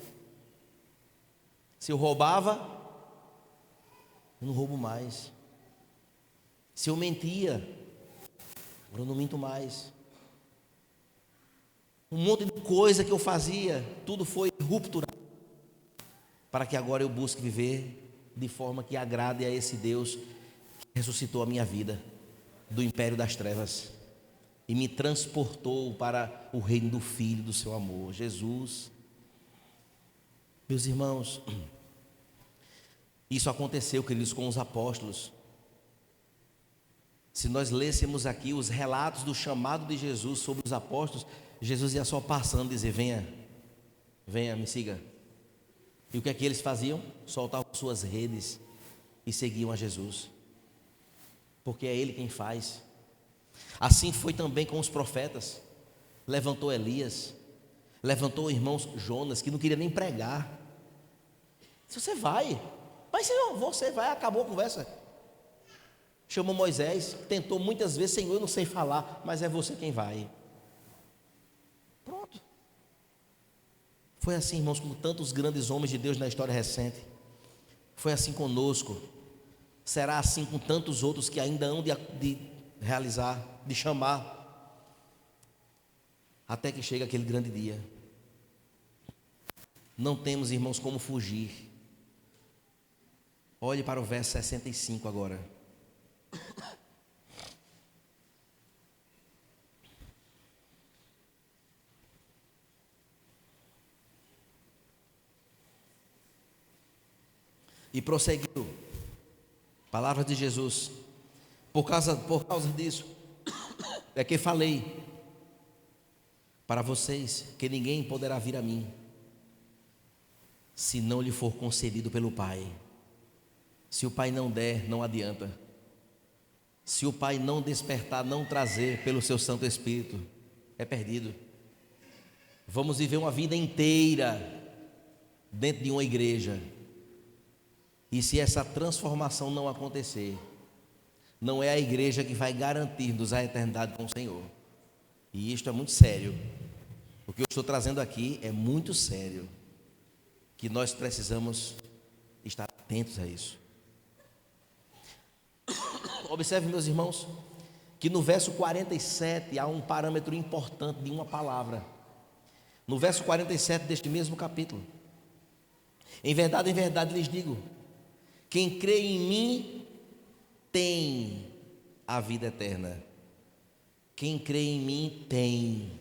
[SPEAKER 1] Se eu roubava, eu não roubo mais. Se eu mentia, agora eu não minto mais. Um monte de coisa que eu fazia, tudo foi rupturado, para que agora eu busque viver de forma que agrade a esse Deus que ressuscitou a minha vida do império das trevas e me transportou para o reino do Filho do seu amor, Jesus. Meus irmãos, isso aconteceu, queridos, com os apóstolos. Se nós lêssemos aqui os relatos do chamado de Jesus sobre os apóstolos, Jesus ia só passando e dizer: venha, venha, me siga. E o que é que eles faziam? Soltavam suas redes e seguiam a Jesus, porque é Ele quem faz. Assim foi também com os profetas. Levantou Elias, levantou o irmão Jonas, que não queria nem pregar. Se você vai, mas Senhor, você vai, acabou a conversa. Chamou Moisés, tentou muitas vezes: Senhor, eu não sei falar, mas é você quem vai. Pronto. Foi assim, irmãos, com tantos grandes homens de Deus na história recente. Foi assim conosco. Será assim com tantos outros que ainda hão de realizar, de chamar, até que chegue aquele grande dia. Não temos, irmãos, como fugir. Olhe para o verso 65 agora. E prosseguiu, palavras de Jesus: por causa disso é que falei para vocês que ninguém poderá vir a mim se não lhe for concedido pelo Pai. Se o Pai não der, não adianta. Se o Pai não despertar, não trazer pelo seu Santo Espírito, é perdido. Vamos viver uma vida inteira dentro de uma igreja, e se essa transformação não acontecer, não é a igreja que vai garantir-nos a eternidade com o Senhor. E isto é muito sério. O que eu estou trazendo aqui é muito sério, que nós precisamos estar atentos a isso. Observe, meus irmãos, que no verso 47 há um parâmetro importante de uma palavra. No verso 47 deste mesmo capítulo: em verdade lhes digo, quem crê em mim tem a vida eterna. Quem crê em mim tem.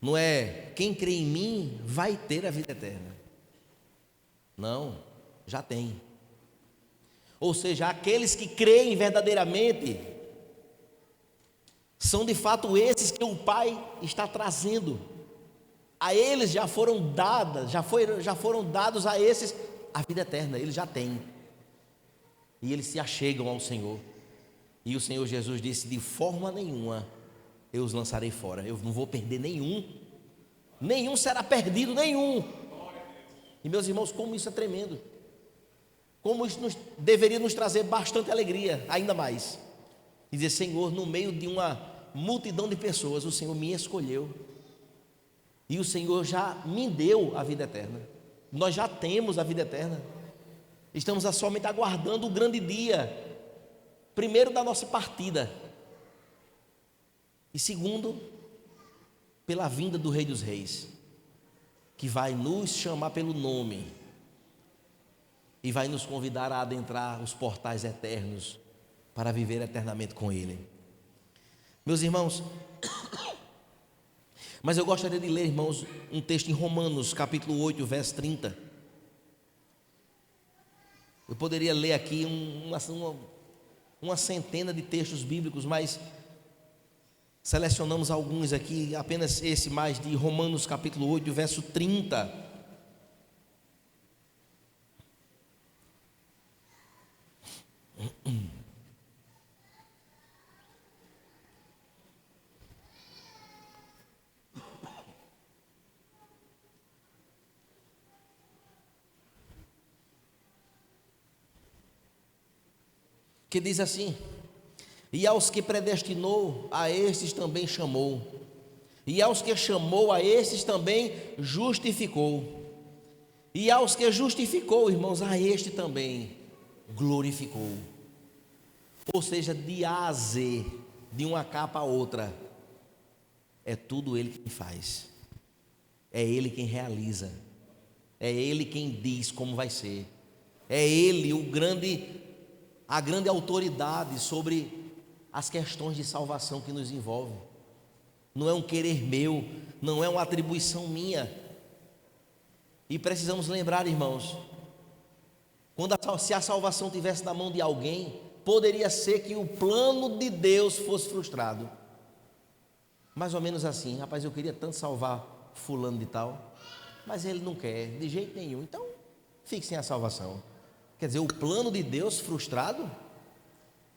[SPEAKER 1] Não é quem crê em mim vai ter a vida eterna. Não, já tem. Ou seja, aqueles que creem verdadeiramente, são de fato esses que o Pai está trazendo. A eles já foram dados a esses a vida eterna, eles já têm. E eles se achegam ao Senhor. E o Senhor Jesus disse: de forma nenhuma eu os lançarei fora. Eu não vou perder nenhum será perdido, nenhum. E meus irmãos, como isso é tremendo, como isso deveria nos trazer bastante alegria, ainda mais. E dizer: Senhor, no meio de uma multidão de pessoas, o Senhor me escolheu, e o Senhor já me deu a vida eterna. Nós já temos a vida eterna, estamos somente aguardando o grande dia, primeiro da nossa partida, e segundo, pela vinda do Rei dos Reis, que vai nos chamar pelo nome e vai nos convidar a adentrar os portais eternos para viver eternamente com Ele. Meus irmãos, mas eu gostaria de ler, irmãos, um texto em Romanos, capítulo 8, verso 30. Eu poderia ler aqui uma centena de textos bíblicos, mas selecionamos alguns aqui, apenas esse mais de Romanos capítulo 8, verso 30. Que diz assim: e aos que predestinou, a estes também chamou, e aos que chamou, a estes também justificou, e aos que justificou, irmãos, a este também glorificou. Ou seja, de A a Z, de uma capa a outra, é tudo Ele quem faz, é Ele quem realiza, é Ele quem diz como vai ser, é Ele a grande autoridade sobre as questões de salvação que nos envolvem. Não é um querer meu, não é uma atribuição minha. E precisamos lembrar, irmãos, se a salvação estivesse na mão de alguém, poderia ser que o plano de Deus fosse frustrado. Mais ou menos assim: rapaz, eu queria tanto salvar fulano de tal, mas ele não quer de jeito nenhum, então fique sem a salvação. Quer dizer, o plano de Deus frustrado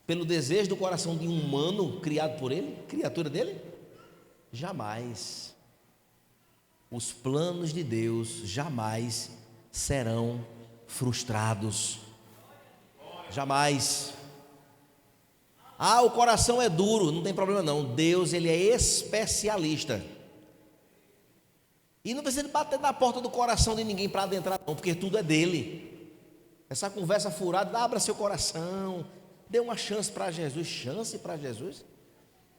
[SPEAKER 1] pelo desejo do coração de um humano criado por Ele, criatura dele? Jamais. Os planos de Deus jamais serão frustrados. Jamais. Ah, o coração é duro, não tem problema não. Deus, Ele é especialista. E não precisa de bater na porta do coração de ninguém para adentrar não, porque tudo é dele. Essa conversa furada, abra seu coração, dê uma chance para Jesus. Chance para Jesus?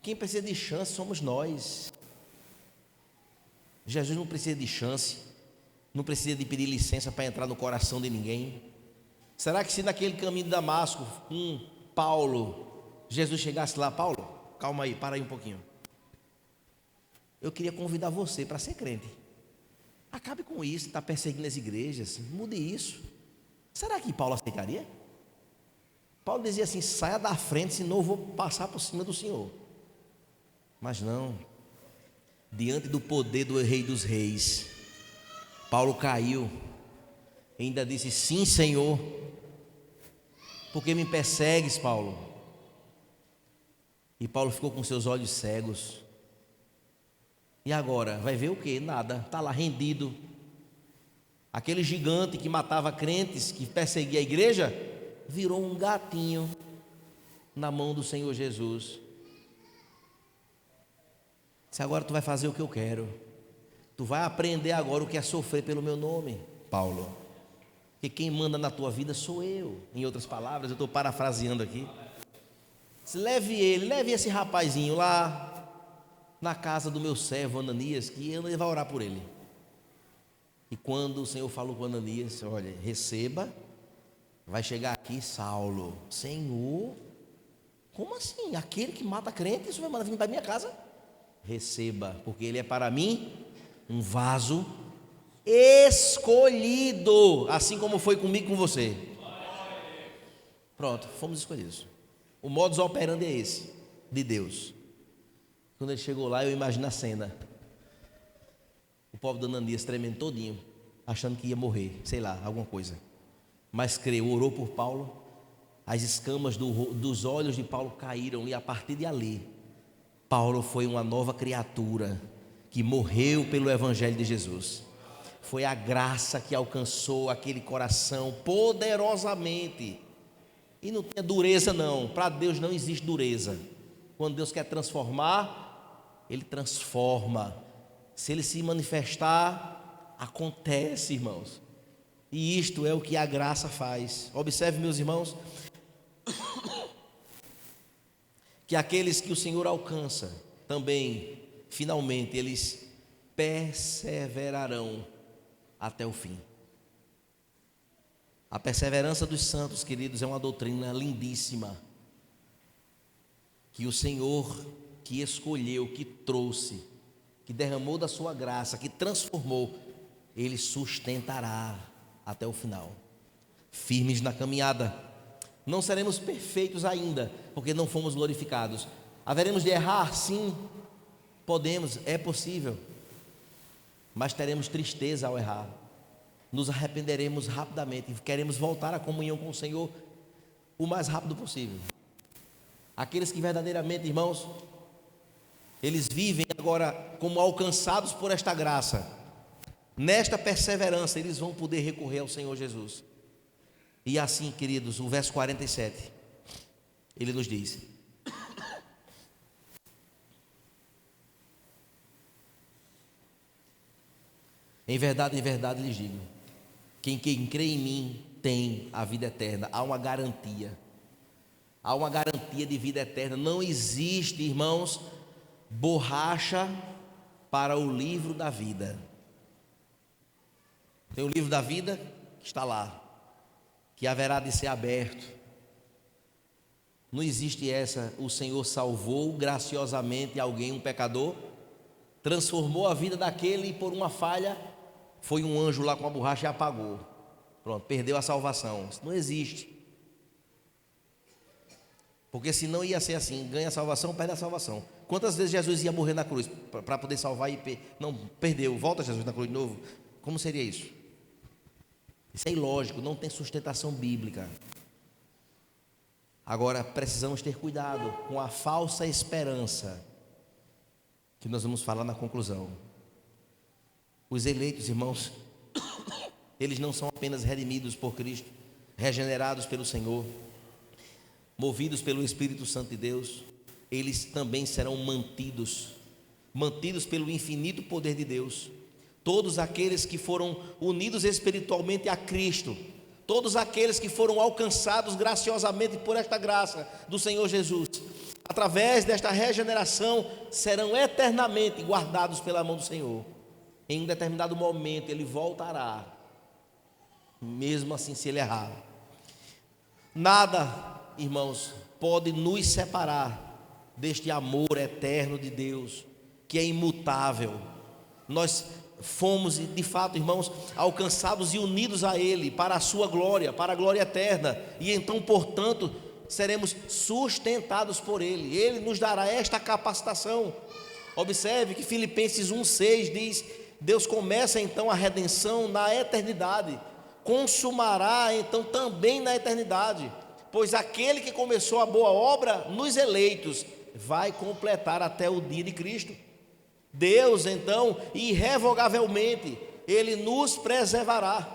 [SPEAKER 1] Quem precisa de chance somos nós. Jesus não precisa de chance, não precisa de pedir licença para entrar no coração de ninguém. Será que se naquele caminho de Damasco, com Paulo, Jesus chegasse lá: Paulo, calma aí, para aí um pouquinho, eu queria convidar você para ser crente, acabe com isso, está perseguindo as igrejas, mude isso. Será que Paulo aceitaria? Paulo dizia assim: saia da frente, senão eu vou passar por cima do Senhor. Mas não, diante do poder do Rei dos Reis, Paulo caiu, e ainda disse: sim, Senhor. Por que me persegues, Paulo? E Paulo ficou com seus olhos cegos. E agora? Vai ver o quê? Nada, está lá rendido. Aquele gigante que matava crentes, que perseguia a igreja, virou um gatinho na mão do Senhor Jesus. Se agora tu vai fazer o que eu quero, tu vai aprender agora o que é sofrer pelo meu nome, Paulo, porque quem manda na tua vida sou eu. Em outras palavras, eu estou parafraseando aqui. Leve esse rapazinho lá na casa do meu servo Ananias, que ele vai orar por ele. E quando o Senhor falou com Ananias: olha, receba, vai chegar aqui Saulo. Senhor, como assim? Aquele que mata crente, isso vai mandar vir para minha casa? Receba, porque ele é para mim um vaso escolhido, assim como foi comigo e com você. Pronto, fomos escolhidos. O modus operandi é esse, de Deus. Quando ele chegou lá, eu imagino a cena. O pobre do Ananias tremendo todinho, achando que ia morrer, sei lá, alguma coisa. Mas creu, orou por Paulo. As escamas dos olhos de Paulo caíram, e a partir de ali, Paulo foi uma nova criatura que morreu pelo Evangelho de Jesus. Foi a graça que alcançou aquele coração poderosamente. E não tinha dureza não, para Deus não existe dureza. Quando Deus quer transformar, Ele transforma. Se Ele se manifestar, acontece, irmãos. E isto é o que a graça faz. Observe, meus irmãos, que aqueles que o Senhor alcança, também, finalmente, eles perseverarão até o fim. A perseverança dos santos, queridos, é uma doutrina lindíssima, que o Senhor, que escolheu, que trouxe, que derramou da sua graça, que transformou, Ele sustentará até o final, firmes na caminhada. Não seremos perfeitos ainda, porque não fomos glorificados. Haveremos de errar? Sim, podemos, é possível, mas teremos tristeza ao errar. Nos arrependeremos rapidamente e queremos voltar à comunhão com o Senhor o mais rápido possível. Aqueles que verdadeiramente, irmãos, eles vivem agora como alcançados por esta graça, nesta perseverança, eles vão poder recorrer ao Senhor Jesus. E assim, queridos, o verso 47, ele nos diz: em verdade lhes digo, quem crê em mim tem a vida eterna. Há uma garantia de vida eterna. Não existe, irmãos, borracha para o livro da vida. Tem o livro da vida que está lá, que haverá de ser aberto. Não existe essa. O Senhor salvou graciosamente alguém, um pecador, transformou a vida daquele e por uma falha foi um anjo lá com a borracha e apagou. Pronto, perdeu a salvação. Isso não existe. Porque senão ia ser assim: ganha a salvação, perde a salvação. Quantas vezes Jesus ia morrer na cruz para poder salvar e não, perdeu, volta Jesus na cruz de novo? Como seria isso? Isso é ilógico, não tem sustentação bíblica. Agora precisamos ter cuidado com a falsa esperança, que nós vamos falar na conclusão. Os eleitos, irmãos, eles não são apenas redimidos por Cristo, regenerados pelo Senhor, movidos pelo Espírito Santo de Deus, eles também serão mantidos pelo infinito poder de Deus. Todos aqueles que foram unidos espiritualmente a Cristo, todos aqueles que foram alcançados graciosamente por esta graça do Senhor Jesus, através desta regeneração, serão eternamente guardados pela mão do Senhor. Em um determinado momento Ele voltará, mesmo assim se Ele errar. Nada, irmãos, pode nos separar deste amor eterno de Deus, que é imutável. Nós fomos, de fato, irmãos, alcançados e unidos a Ele para a sua glória, para a glória eterna, e então, portanto, seremos sustentados por Ele. Ele nos dará esta capacitação. Observe que Filipenses 1,6 diz: Deus começa então a redenção na eternidade, consumará então também na eternidade, pois aquele que começou a boa obra nos eleitos vai completar até o dia de Cristo. Deus então, irrevogavelmente, Ele nos preservará,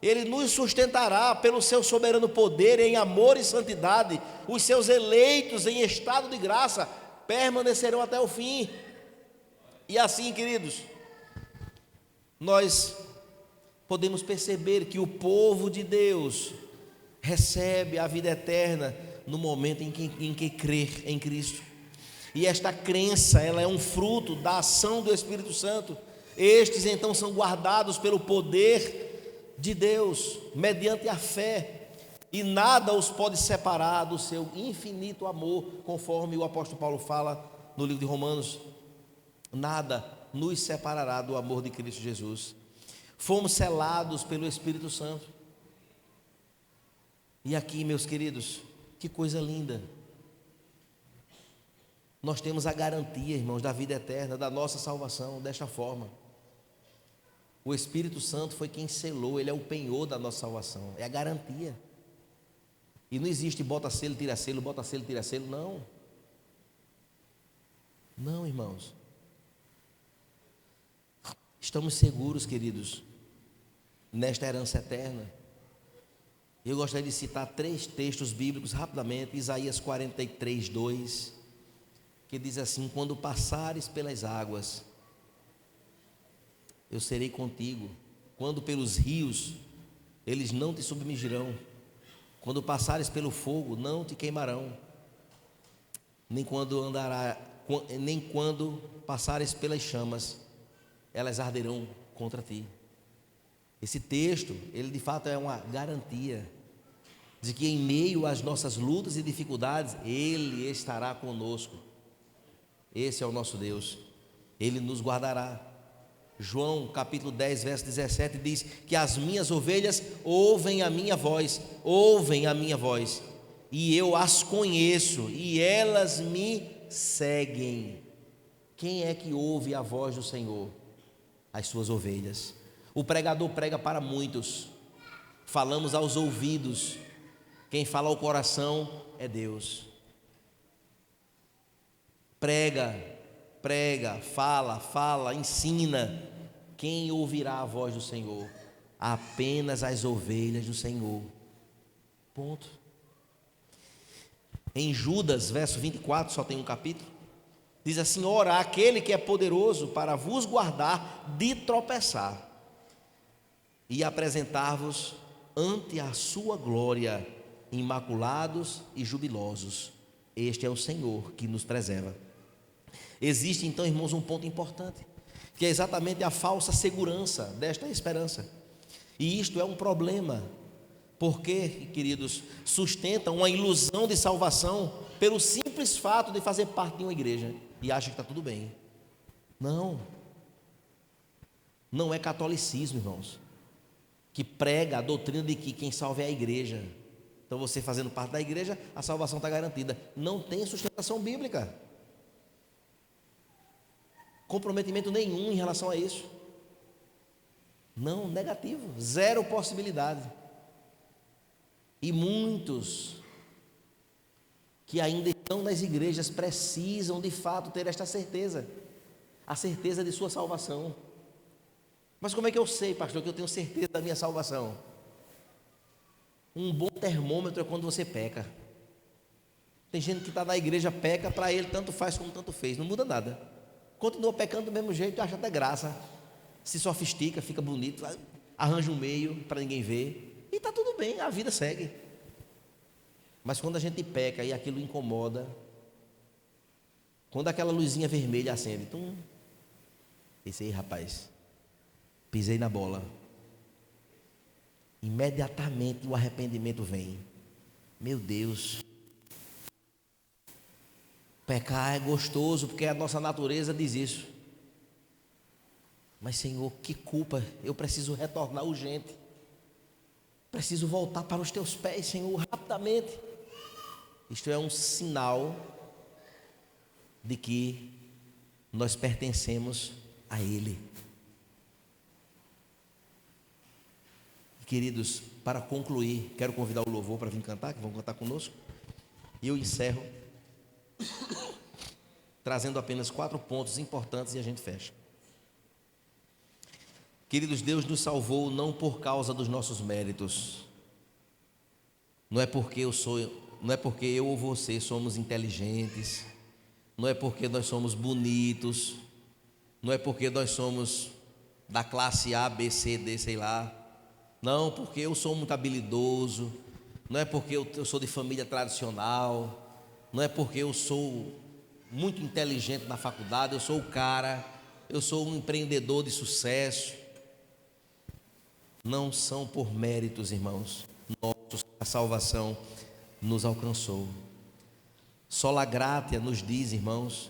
[SPEAKER 1] Ele nos sustentará pelo seu soberano poder em amor e santidade. Os seus eleitos em estado de graça permanecerão até o fim. E assim, queridos, nós podemos perceber que o povo de Deus recebe a vida eterna no momento em que crê em Cristo. E esta crença, ela é um fruto da ação do Espírito Santo. Estes então são guardados pelo poder de Deus, mediante a fé, e nada os pode separar do seu infinito amor, conforme o apóstolo Paulo fala no livro de Romanos. Nada nos separará do amor de Cristo Jesus. Fomos selados pelo Espírito Santo. E aqui, meus queridos, que coisa linda. Nós temos a garantia, irmãos, da vida eterna, da nossa salvação, desta forma. O Espírito Santo foi quem selou, ele é o penhor da nossa salvação, é a garantia. E não existe bota selo, tira selo, bota selo, tira selo, não. Não, irmãos. Estamos seguros, queridos, nesta herança eterna. Eu gostaria de citar 3 textos bíblicos rapidamente. Isaías 43, 2, que diz assim: quando passares pelas águas, eu serei contigo. Quando pelos rios, eles não te submergirão. Quando passares pelo fogo, não te queimarão. Nem quando passares pelas chamas, elas arderão contra ti. Esse texto, ele de fato é uma garantia de que em meio às nossas lutas e dificuldades, Ele estará conosco. Esse é o nosso Deus, Ele nos guardará. João capítulo 10, verso 17 diz que as minhas ovelhas ouvem a minha voz, e eu as conheço, e elas me seguem. Quem é que ouve a voz do Senhor? As suas ovelhas. O pregador prega para muitos, falamos aos ouvidos, quem fala ao coração é Deus. Prega, fala, ensina. Quem ouvirá a voz do Senhor? Apenas as ovelhas do Senhor. Ponto. Em Judas, verso 24, só tem um capítulo, diz assim: ora, aquele que é poderoso para vos guardar de tropeçar e apresentar-vos ante a sua glória, imaculados e jubilosos. Este é o Senhor que nos preserva. Existe então, irmãos, um ponto importante, que é exatamente a falsa segurança desta esperança. E isto é um problema, porque, queridos, sustenta uma ilusão de salvação pelo simples fato de fazer parte de uma igreja e acha que está tudo bem. Não é catolicismo, irmãos, que prega a doutrina de que quem salva é a igreja. Então você fazendo parte da igreja, a salvação está garantida. Não tem sustentação bíblica, comprometimento nenhum em relação a isso. Não, negativo, zero possibilidade. E muitos que ainda estão nas igrejas precisam de fato ter esta certeza, a certeza de sua salvação. Mas como é que eu sei, pastor, que eu tenho certeza da minha salvação? Um bom termômetro é quando você peca. Tem gente que está na igreja, peca, para ele tanto faz como tanto fez, não muda nada, continua pecando do mesmo jeito, acha até graça, se sofistica, fica bonito, arranja um meio para ninguém ver, e está tudo bem, a vida segue. Mas quando a gente peca e aquilo incomoda, quando aquela luzinha vermelha acende, esse aí, rapaz, pisei na bola, imediatamente o arrependimento vem. Meu Deus, pecar é gostoso, porque a nossa natureza diz isso. Mas Senhor, que culpa, eu preciso retornar urgente, preciso voltar para os teus pés, Senhor, rapidamente. Isto é um sinal de que nós pertencemos a Ele. Queridos, para concluir, quero convidar o louvor para vir cantar, que vão cantar conosco, e eu encerro trazendo apenas 4 pontos importantes e a gente fecha. Queridos, Deus nos salvou não por causa dos nossos méritos, não é porque eu ou você somos inteligentes, não é porque nós somos bonitos, não é porque nós somos da classe A, B, C, D, sei lá, não porque eu sou muito habilidoso, não é porque eu sou de família tradicional, não é porque eu sou muito inteligente na faculdade, eu sou o cara, eu sou um empreendedor de sucesso. Não são por méritos, irmãos, nossos, a salvação nos alcançou. Sola Gratia nos diz, irmãos,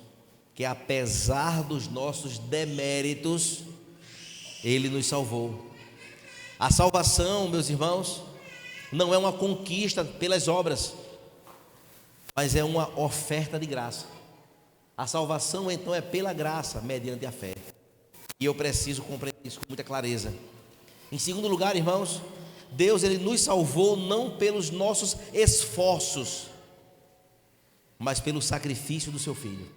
[SPEAKER 1] que apesar dos nossos deméritos, Ele nos salvou. A salvação, meus irmãos, não é uma conquista pelas obras, mas é uma oferta de graça. A salvação então é pela graça, mediante a fé. E eu preciso compreender isso com muita clareza. Em segundo lugar, irmãos, Deus ele nos salvou não pelos nossos esforços, mas pelo sacrifício do seu Filho.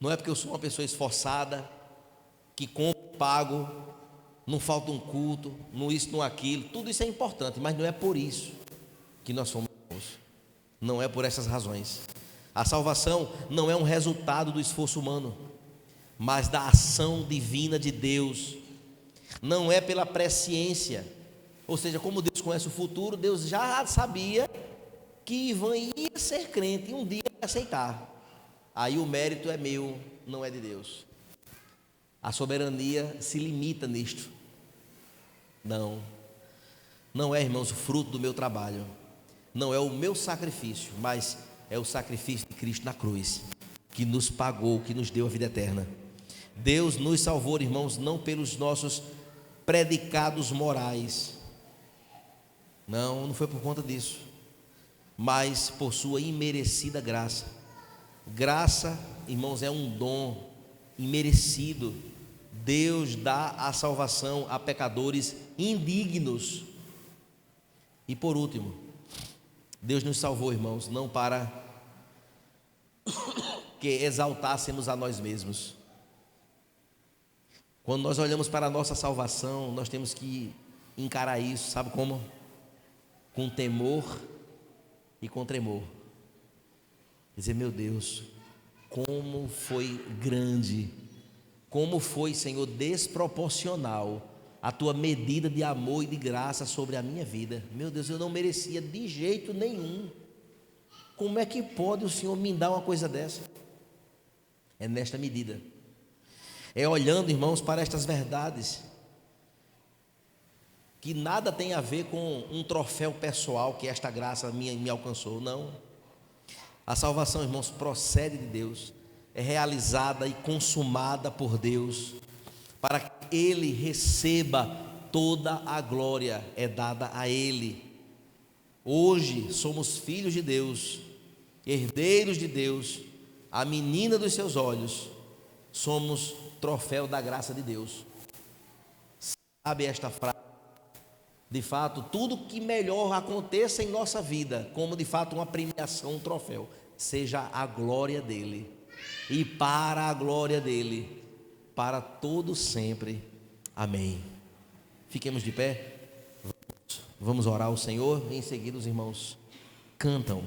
[SPEAKER 1] Não é porque eu sou uma pessoa esforçada, que compro, pago, não falta um culto, não isso, não aquilo. Tudo isso é importante, mas não é por isso que nós somos salvos. Não é por essas razões. A salvação não é um resultado do esforço humano, mas da ação divina de Deus. Não é pela presciência, ou seja, como Deus conhece o futuro, Deus já sabia que Ivan ia ser crente e um dia ia aceitar. Aí o mérito é meu, não é de Deus. A soberania se limita nisto. Não é, irmãos, o fruto do meu trabalho, não é o meu sacrifício, mas é o sacrifício de Cristo na cruz, que nos pagou, que nos deu a vida eterna. Deus nos salvou, irmãos, não pelos nossos predicados morais, não foi por conta disso, mas por sua imerecida graça. Graça, irmãos, é um dom imerecido. Deus dá a salvação a pecadores indignos. E por último, Deus nos salvou, irmãos, não para que exaltássemos a nós mesmos. Quando nós olhamos para a nossa salvação, nós temos que encarar isso, sabe como? Com temor e com tremor. Dizer, meu Deus, como foi grande, como foi, Senhor, desproporcional a tua medida de amor e de graça sobre a minha vida. Meu Deus, eu não merecia de jeito nenhum. Como é que pode o Senhor me dar uma coisa dessa? É nesta medida. É olhando, irmãos, para estas verdades, que nada tem a ver com um troféu pessoal que esta graça me alcançou, não. A salvação, irmãos, procede de Deus, é realizada e consumada por Deus, para que Ele receba toda a glória, é dada a Ele. Hoje somos filhos de Deus, herdeiros de Deus, a menina dos seus olhos, somos troféu da graça de Deus. Sabe esta frase? De fato, tudo que melhor aconteça em nossa vida, como de fato uma premiação, um troféu, seja a glória dEle, e para a glória dEle, para todo sempre. Amém. Fiquemos de pé, vamos orar ao Senhor, e em seguida os irmãos cantam.